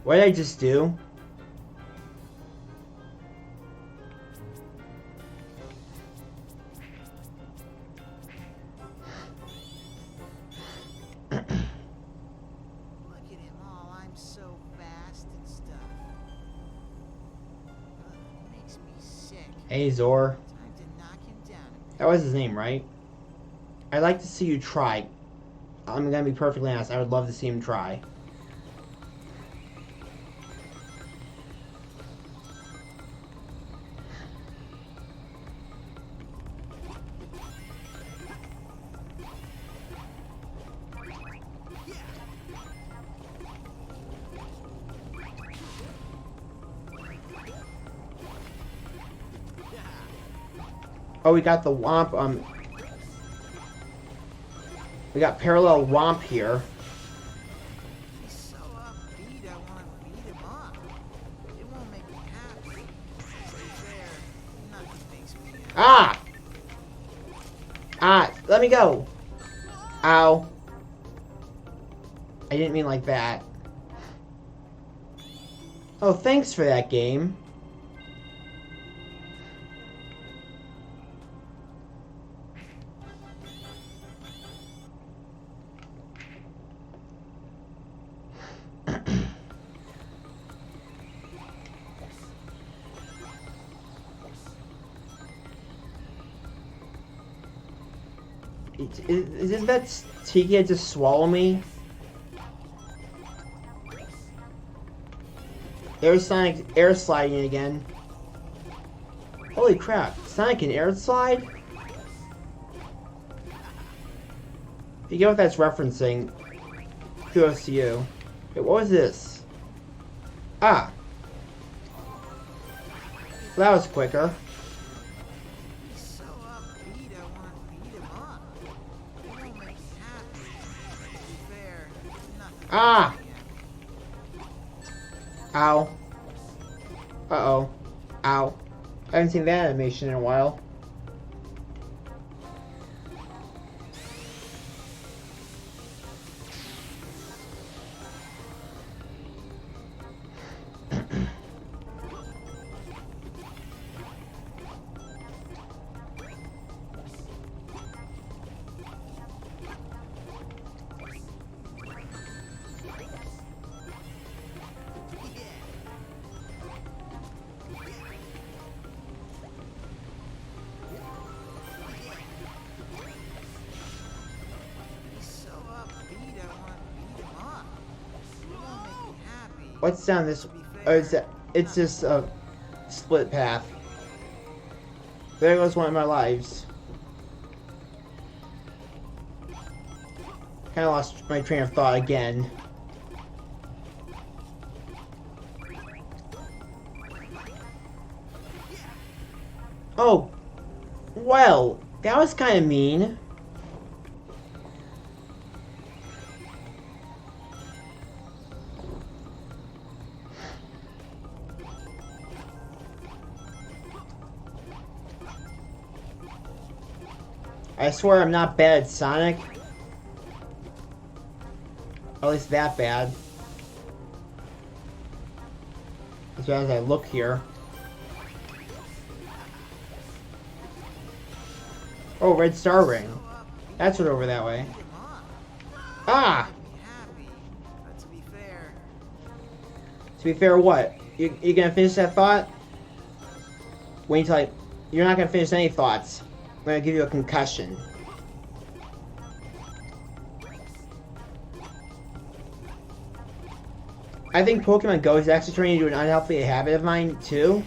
What did I just do? Look at him all, I'm so fast and stuff. Makes me sick. Hey, Zor. Time to knock him down. That was his name, right? I'd like to see you try. I'm gonna be perfectly honest. I would love to see him try. Oh, we got the Womp, we got Parallel Womp here. He's so upbeat, I want to beat him up. It won't make me happy. There, nothing makes me happy. Ah! Ah, let me go! Ow. I didn't mean like that. Oh, thanks for that, game. Is that Tiki had to swallow me? There's Sonic air sliding again. Holy crap, Sonic can air slide? If you get what that's referencing, kudos to you. Wait, what was this? Ah. Well, that was quicker. He's so upbeat, I want to beat him up. It won't make me happy. There, nothing Ah! makes me happy. Ow. Uh-oh. Ow. I haven't seen that animation in a while. What's down this? Oh, it's just a split path. There goes one of my lives. Kind of lost my train of thought again. Oh, well, that was kind of mean. I swear I'm not bad at Sonic. At least that bad. As bad as I look here. Oh, red star ring. That's what over that way. Ah! But to be fair, To be fair, what? You gonna finish that thought? Wait until you're not gonna finish any thoughts. I'm gonna give you a concussion. I think Pokemon Go is actually turning into an unhealthy habit of mine, too.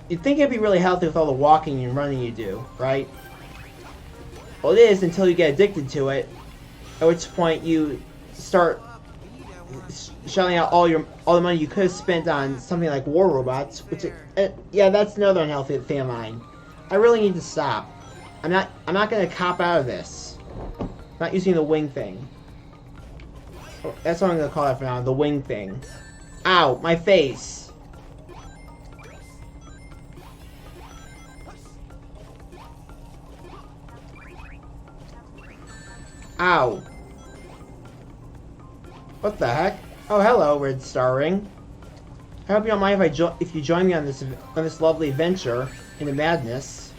You'd think it'd be really healthy with all the walking and running you do, right? Well, it is until you get addicted to it, at which point you start shelling out all the money you could have spent on something like War Robots, which yeah, that's another unhealthy thing of mine. I really need to stop. I'm not gonna cop out of this. I'm not using the wing thing. Oh, that's what I'm gonna call it for now, the wing thing. Ow, my face. Ow. What the heck? Oh, hello, Red Star Ring. I hope you don't mind if you join me on this lovely adventure into madness.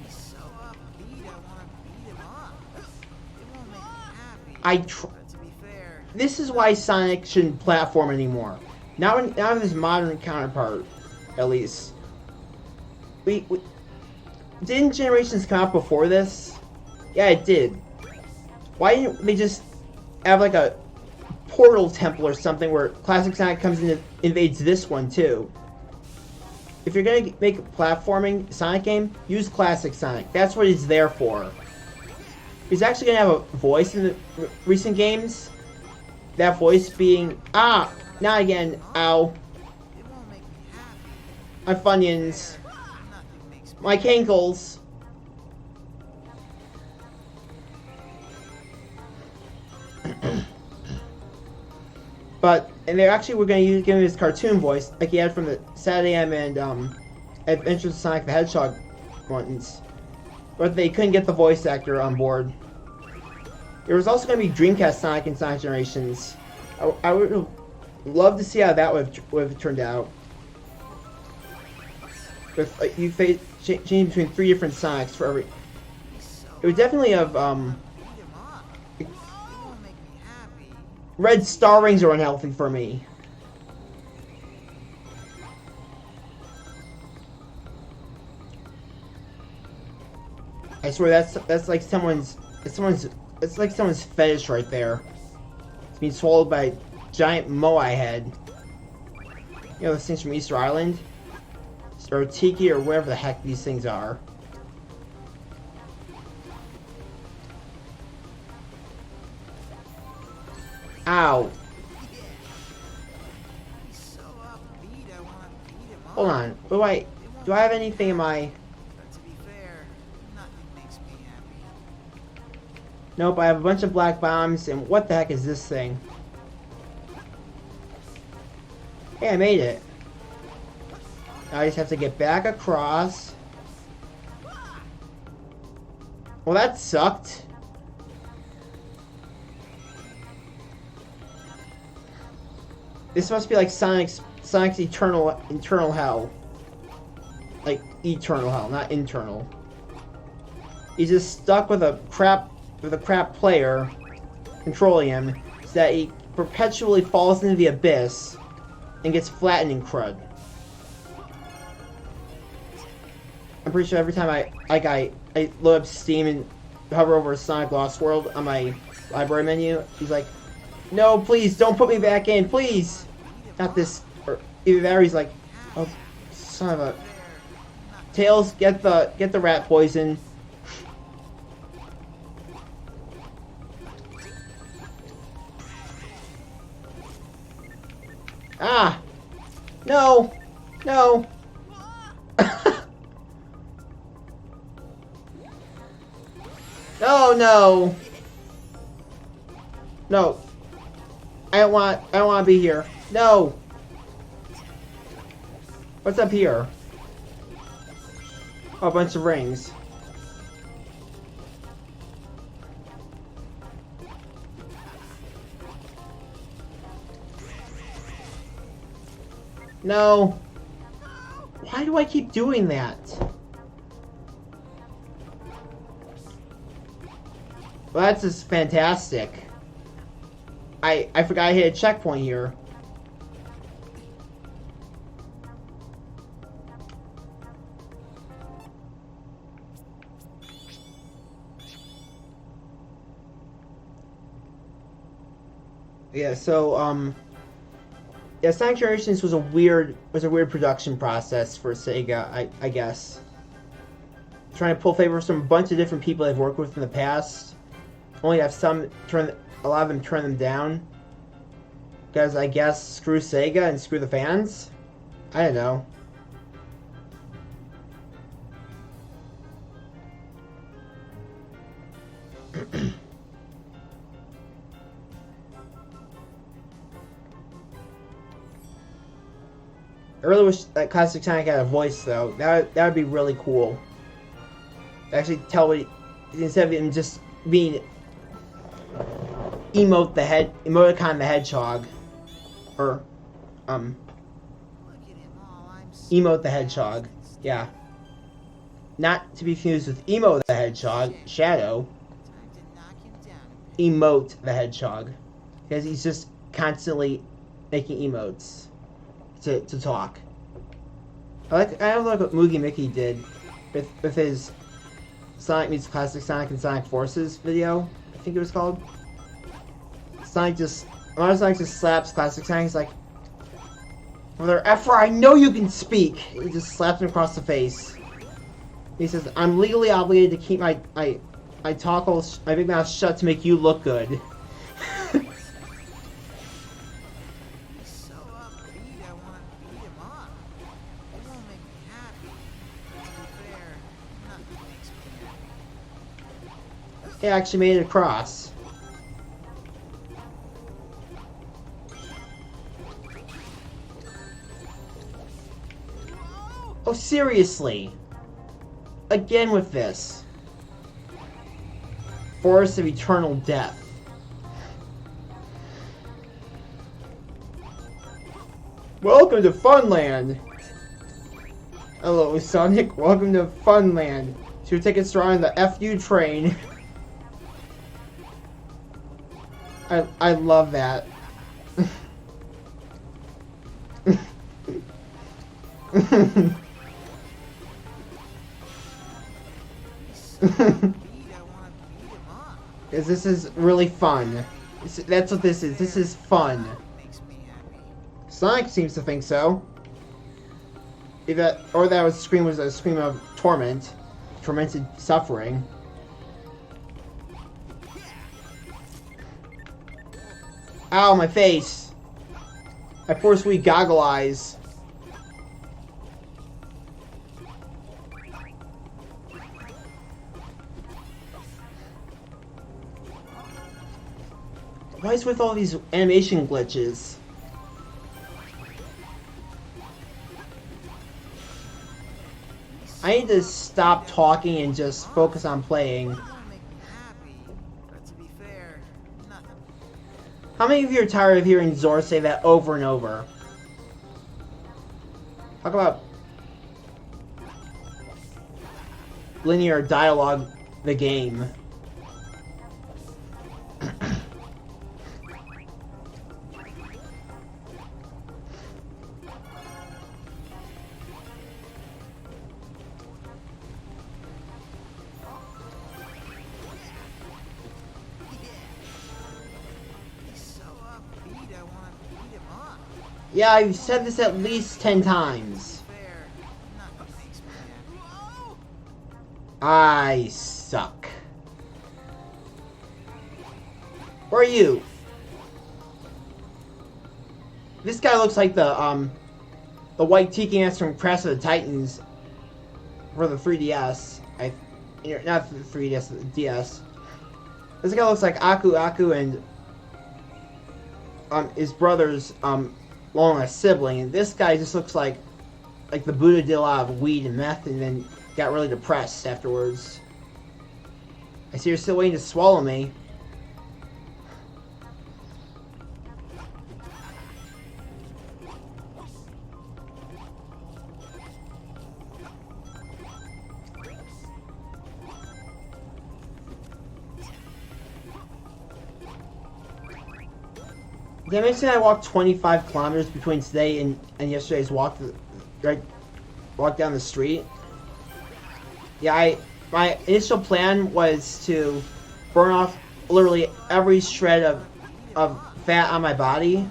he's so upbeat, I want to beat him up. It won't make me happy. But to be fair, This is why Sonic shouldn't platform anymore. Not with his modern counterpart, at least. Didn't Generations come out before this? Yeah, it did. Why didn't they just have like a portal temple or something where Classic Sonic comes in and invades this one too? If you're gonna make a platforming Sonic game, use Classic Sonic. That's what he's there for. He's actually gonna have a voice in the recent games. That voice being not again. Ow, it won't make me happy. my Funyuns, Nothing makes me my cankles. And they actually were going to give him his cartoon voice, like he had from the Saturday M and Adventures of Sonic the Hedgehog ones. But they couldn't get the voice actor on board. There was also going to be Dreamcast Sonic and Sonic Generations. I would have loved to see how that would have turned out. With you changing between 3 different Sonics for every. It would definitely have beat him up. It won't make me happy. red star rings are unhealthy for me. I swear that's like someone's fetish right there. It's being swallowed by a giant moai head. You know those things from Easter Island? Or Tiki or whatever the heck these things are. Ow. He's so upbeat, I want to beat him up. Hold on. Do I have anything in my... But to be fair, nothing makes me happy. Nope, I have a bunch of black bombs, and what the heck is this thing? Hey, I made it. Now I just have to get back across. Well, that sucked. This must be like Sonic's internal hell. Like eternal hell, not internal. He's just stuck with a crap player controlling him, so that he perpetually falls into the abyss and gets flattened in crud. I'm pretty sure every time I load up Steam and hover over Sonic Lost World on my library menu, he's like, No, please, don't put me back in, please. Not this. Or either that or he's like, oh, son of a. Tails, get the rat poison. Ah! No! No! No, no! No. I don't want to be here. No! What's up here? Oh, a bunch of rings. No. Why do I keep doing that? Well, that's just fantastic. I forgot I hit a checkpoint here. Yeah, so yeah, Sonic Generations was a weird production process for Sega, I guess. Trying to pull favors from a bunch of different people they've worked with in the past. Only have a lot of them turn them down. Because I guess screw Sega and screw the fans? I don't know. I really wish that Classic Sonic had a voice, though. That would be really cool. Actually, tell what instead of him just being Emoticon the Hedgehog, or Emote the Hedgehog. Yeah, not to be confused with Emo the Hedgehog, Shadow. Emote the Hedgehog, because he's just constantly making emotes to talk. I don't like what Moogie Mickey did with his Sonic meets Classic Sonic and Sonic Forces video, I think it was called. Sonic just slaps Classic Sonic. He's like, "Mother effer, I know you can speak." He just slaps him across the face. He says, "I'm legally obligated to keep my big mouth shut to make you look good." He actually made it across. Oh, seriously? Again with this. Forest of Eternal Death. Welcome to Funland! Hello, Sonic. Welcome to Funland. 2 tickets to ride the FU train. I love that. Because this is really fun. That's what this is. This is fun. Sonic seems to think so. Or that was a scream of torment, tormented suffering. Ow, my face! My poor sweet goggle eyes. What is with all these animation glitches? I need to stop talking and just focus on playing. How many of you are tired of hearing Zora say that over and over? Talk about linear dialogue, the game. Yeah, I've said this at least 10 times. Fair. Nothing makes me happy. I suck. Where are you? This guy looks like the white tiki ass from Crash of the Titans for the 3DS. Not the 3DS, the DS. This guy looks like Aku and his brother's long a sibling, and this guy just looks like the Buddha did a lot of weed and meth and then got really depressed afterwards. I see you're still waiting to swallow me. Did I mention I walked 25 kilometers between today and yesterday's walk? Walk down the street. Yeah, my initial plan was to burn off literally every shred of fat on my body.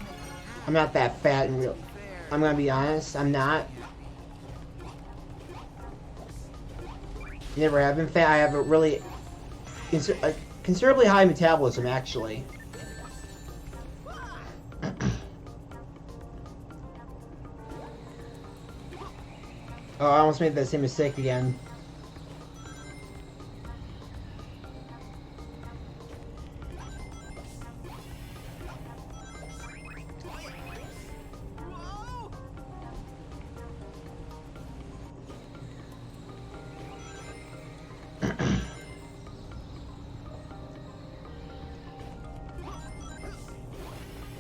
I'm not that fat in real. I'm gonna be honest. I'm not. Never have been fat. I have a really considerably high metabolism, actually. Oh, I almost made that same mistake again.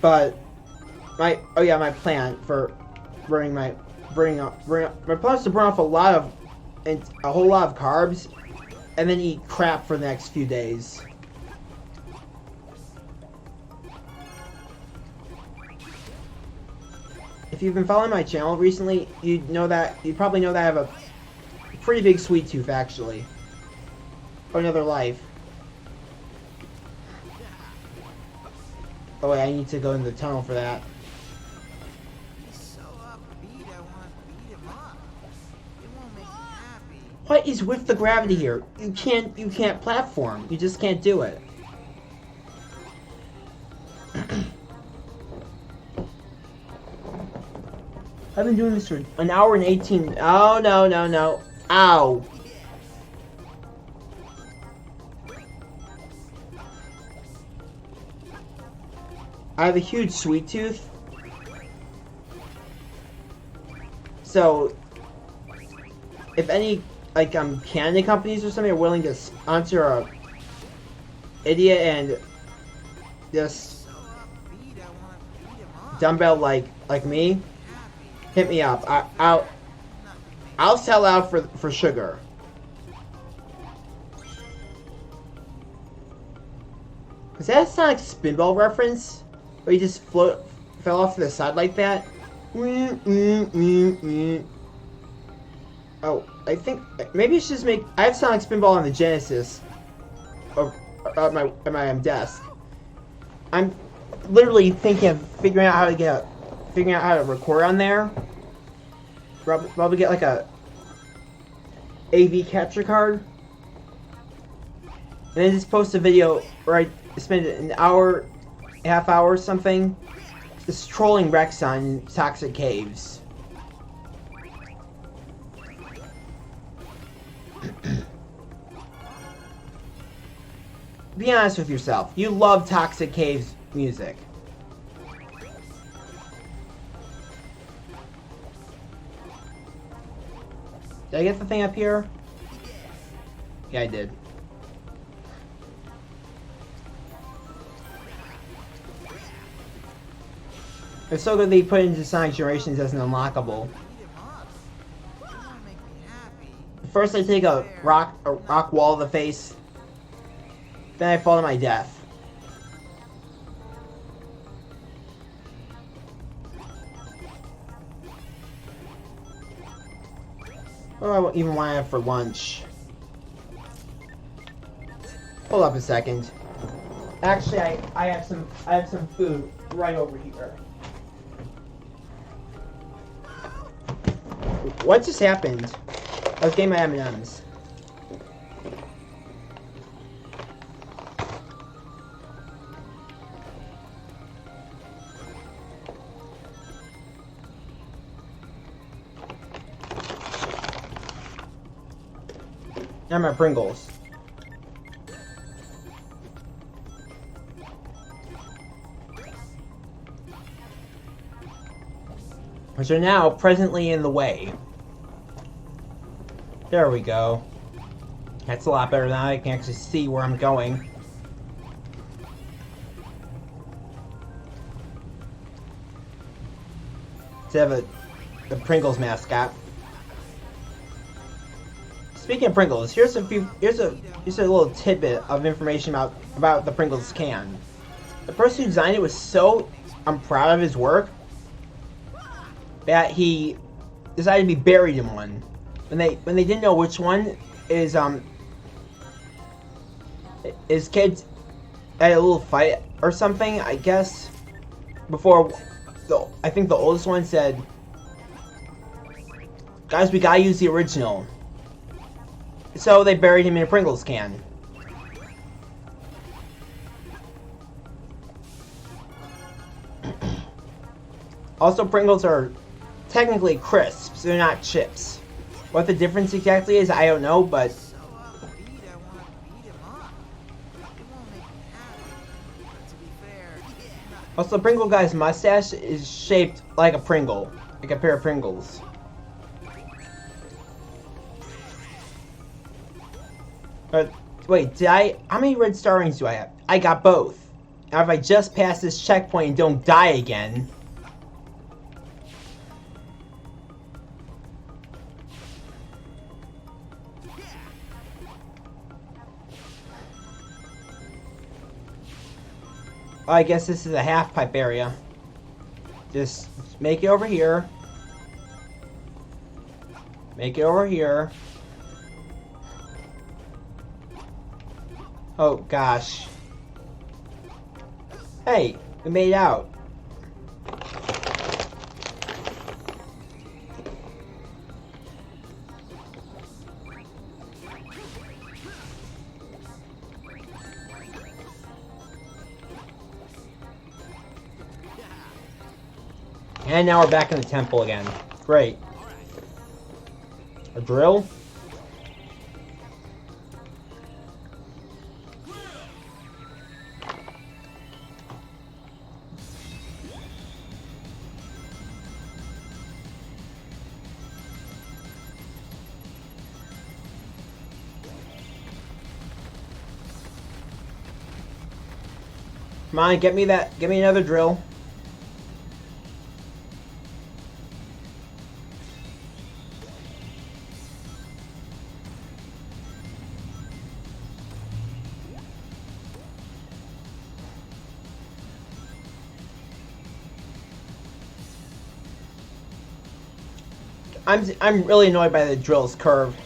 But my plan for my plan is to burn off a whole lot of carbs and then eat crap for the next few days. If you've been following my channel recently, you probably know that I have a pretty big sweet tooth, actually. Or another life. Oh wait, I need to go in the tunnel for that. He's so upbeat, I want to beat him up. It won't make me happy. What is with the gravity here? You can't platform. You just can't do it. I've been doing this for an hour and 18. Oh no. Ow. I have a huge sweet tooth. So if any candy companies or something are willing to sponsor a idiot and just dumbbell like me, hit me up. I'll sell out for sugar. Is that a Sonic Spinball reference? Where you just fell off to the side like that? Oh, I think maybe it's just make. I have Sonic Spinball on the Genesis at my desk. I'm literally thinking of figuring out how to record on there. Probably get like a AV capture card, and then just post a video where I spend an hour, half hour or something, just trolling Rex on toxic caves. Be honest with yourself. You love Toxic Caves music. Did I get the thing up here? Yeah, I did. It's so good they put it into Sonic Generations as an unlockable. First I take a rock wall to the face. Then I fall to my death. What do I even want to have for lunch? Hold up a second. Actually, I have some food right over here. What just happened? I was getting my M&Ms. Now my Pringles. Which are now presently in the way. There we go. That's a lot better now. I can actually see where I'm going. Instead of the Pringles mascot. Speaking of Pringles, here's a little tidbit of information about the Pringles can. The person who designed it was so proud of his work that he decided to be buried in one. When they didn't know which one, his kids had a little fight or something, I guess. Before I think the oldest one said, "Guys, we gotta use the original." So they buried him in a Pringles can. Also, Pringles are technically crisps, they're not chips. What the difference exactly is, I don't know, but... So upbeat, I want to beat him up. It won't make me happy. But to be fair, Also, the Pringle guy's mustache is shaped like a Pringle. Like a pair of Pringles. But, wait, how many red star rings do I have? I got both. Now if I just pass this checkpoint and don't die again... Oh, I guess this is a half pipe area. Just make it over here. Make it over here. Oh gosh. Hey, we made it out. And now we're back in the temple again. Great. A drill? Come on, get me another drill. I'm really annoyed by the drill's curve.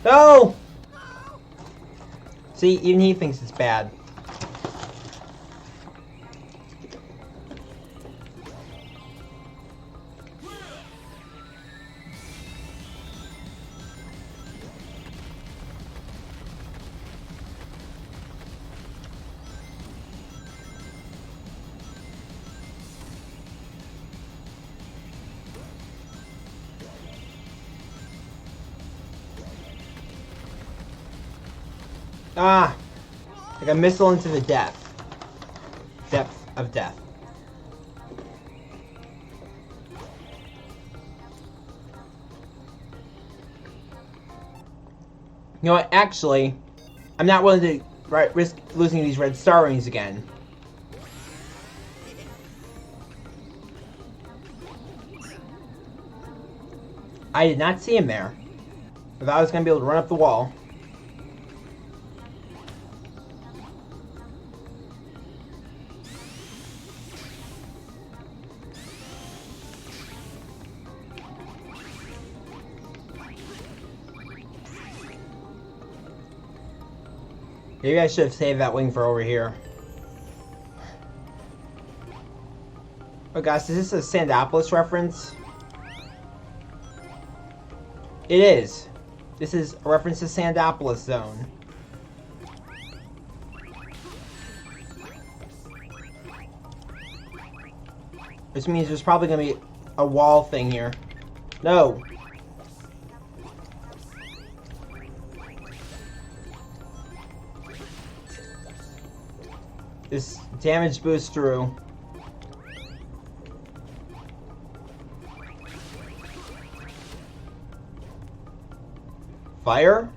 No! See, even he thinks it's bad. Ah! Like a missile into the depth. Depth of death. You know what? Actually, I'm not willing to risk losing these red star rings again. I did not see him there. I thought I was going to be able to run up the wall. Maybe I should have saved that wing for over here. Oh gosh, is this a Sandopolis reference? It is. This is a reference to Sandopolis Zone. Which means there's probably going to be a wall thing here. No. This damage boosts through. Fire?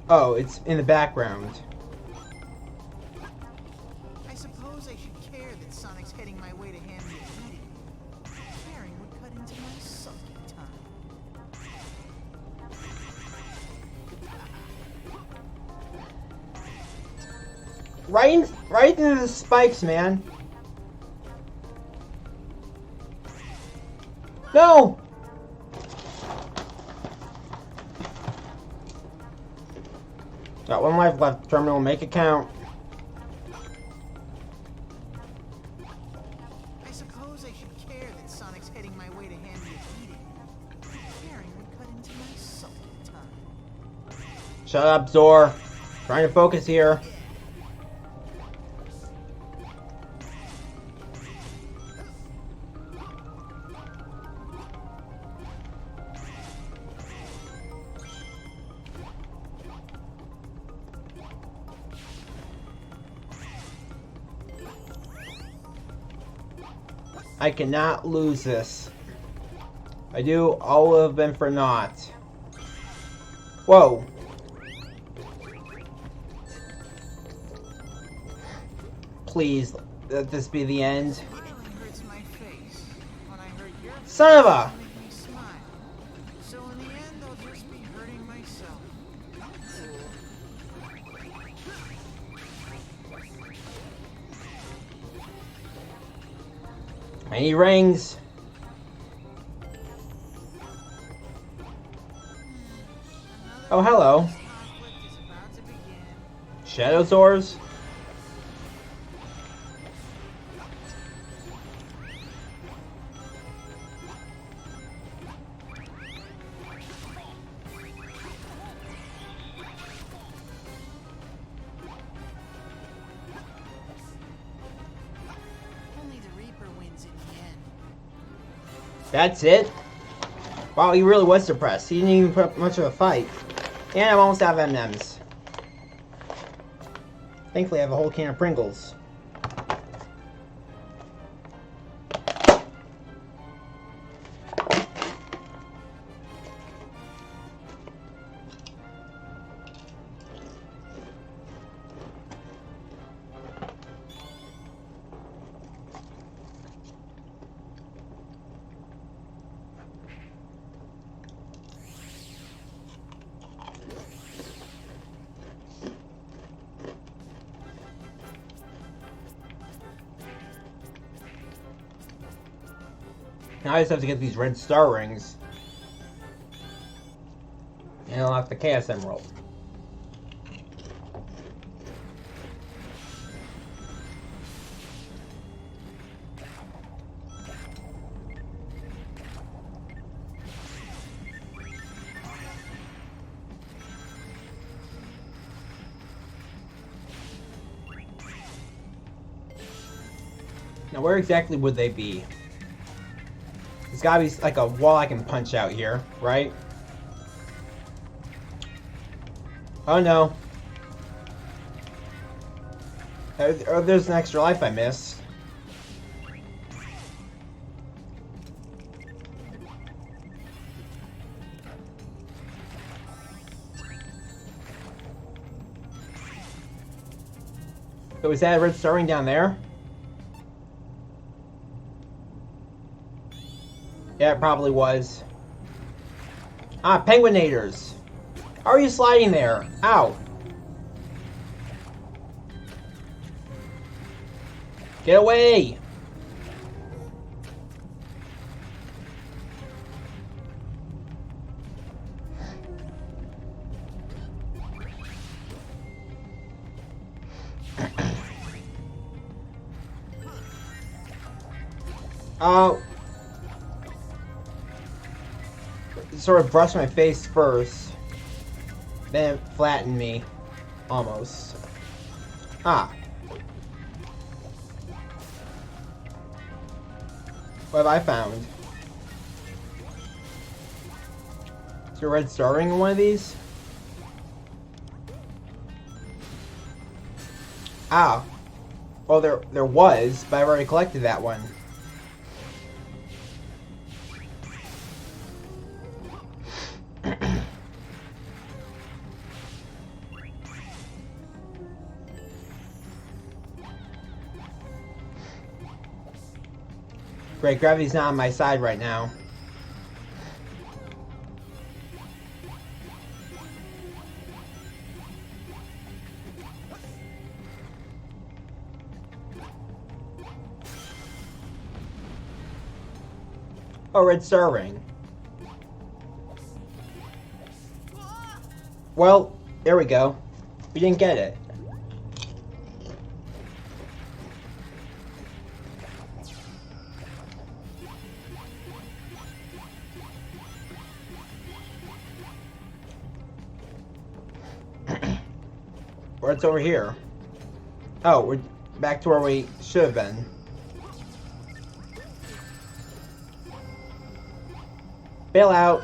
Oh, it's in the background. I suppose I should care that Sonic's heading my way to hand me a beating. Caring would cut into my sulky time. Right into the spikes, man. No! Got one life left. Terminal, make it count. I suppose I should care that Sonic's heading my way to hand me a beating. Caring would cut into my sulky time. Shut up, Zor. Trying to focus here. I cannot lose this. I do all of them for naught. Whoa. Please, let this be the end. Smiling hurts my face. When I hurt your face, Son of a... it'll make me smile. So in the end, I'll just be hurting myself. I need rings. Oh, hello. Conflict is about to begin. Shadow Swords? Only the Reaper wins in the end. That's it? Wow, he really was suppressed. He didn't even put up much of a fight. And I'm almost out of M&Ms. Thankfully, I have a whole can of Pringles. Now I just have to get these red star rings. And unlock the Chaos Emerald. Now where exactly would they be? There's gotta be like a wall I can punch out here, right? Oh no. Oh, there's an extra life I missed. So is that a red star ring down there? Yeah, it probably was. Ah, penguinators. How are you sliding there? Ow. Get away! Sort of brush my face first, then flatten me, almost. Ah. What have I found? Is there a red star ring in one of these? Ah. Well, there was, but I've already collected that one. Great, gravity's not on my side right now. Oh, red star ring. Well, there we go. We didn't get it. What's over here? Oh, we're back to where we should have been. Bail out.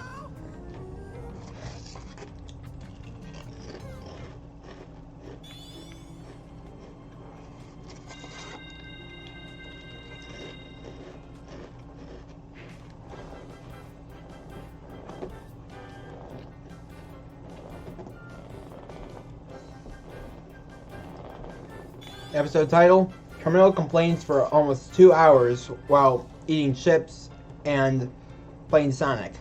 Episode title: Criminal complains for almost 2 hours while eating chips and playing Sonic.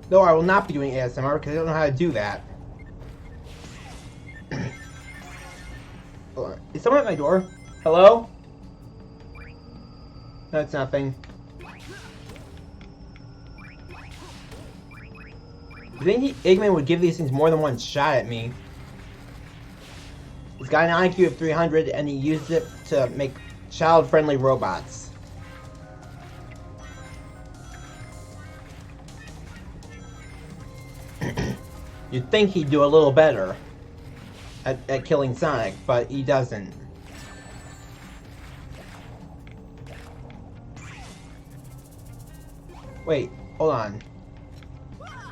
No, I will not be doing ASMR because I don't know how to do that. Hold on. Is someone at my door? Hello? No, it's nothing. I think Eggman would give these things more than one shot at me. He's got an IQ of 300 and he used it to make child-friendly robots. You'd think he'd do a little better at killing Sonic, but he doesn't. Wait, hold on.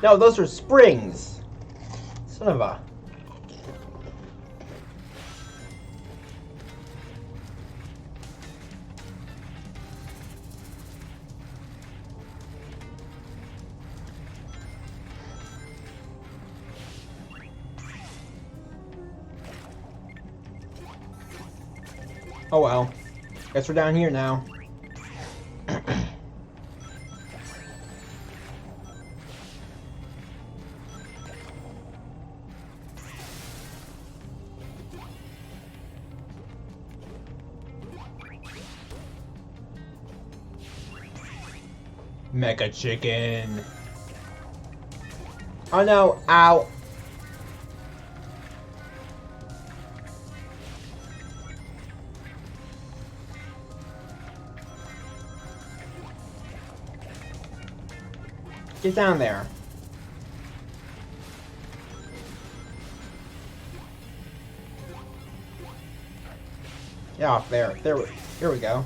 No, those are springs! Son of a... Oh well. Guess we're down here now. Mecha chicken. Oh no, ow. Get down there. Get off there. Here we go.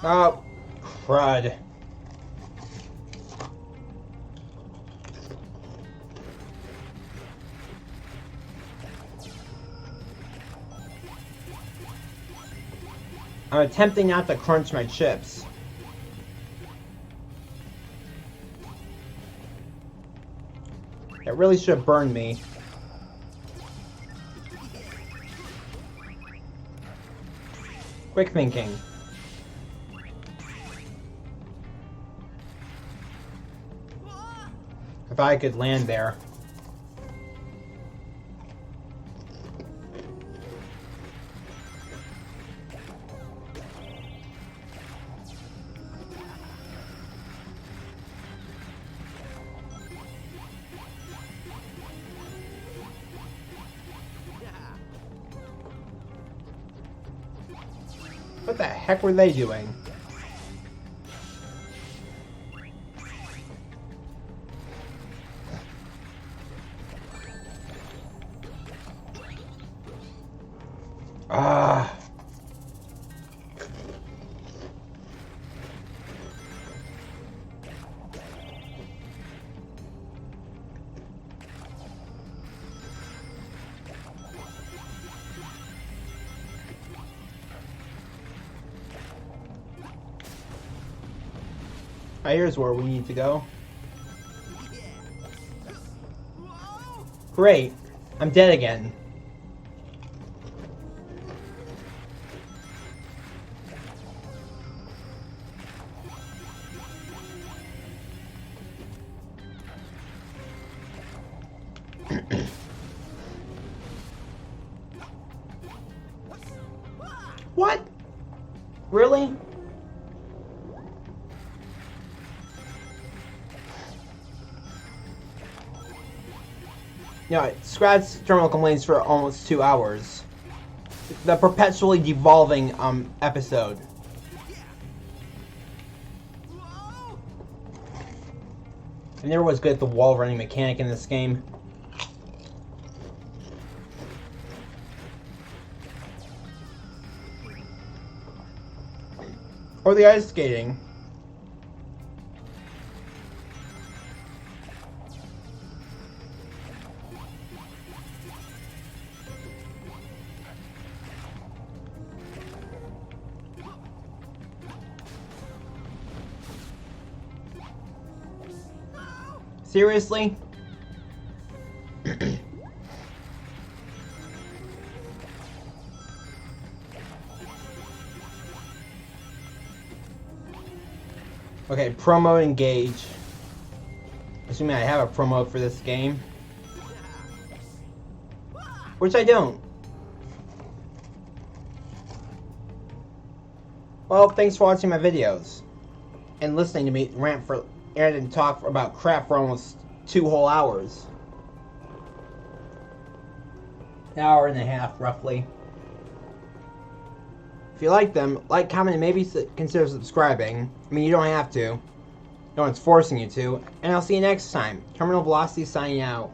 Oh, crud. I'm attempting not to crunch my chips. It really should have burned me. Quick thinking. If I could land there. What the heck were they doing? Ah. Here's where we need to go. Great. I'm dead again. What? Really? Yeah, Scrat's terminal complaints for almost 2 hours. The perpetually devolving episode. I never was good at the wall running mechanic in this game. Or the ice skating. Seriously? Okay, promo engage. Assuming I have a promo for this game. Which I don't. Well, thanks for watching my videos. And listening to me rant for and talk about crap for almost 2 whole hours. An hour and a half, roughly. If you like them, like, comment, and maybe consider subscribing. I mean, you don't have to. No one's forcing you to. And I'll see you next time. Terminal Velocity signing out.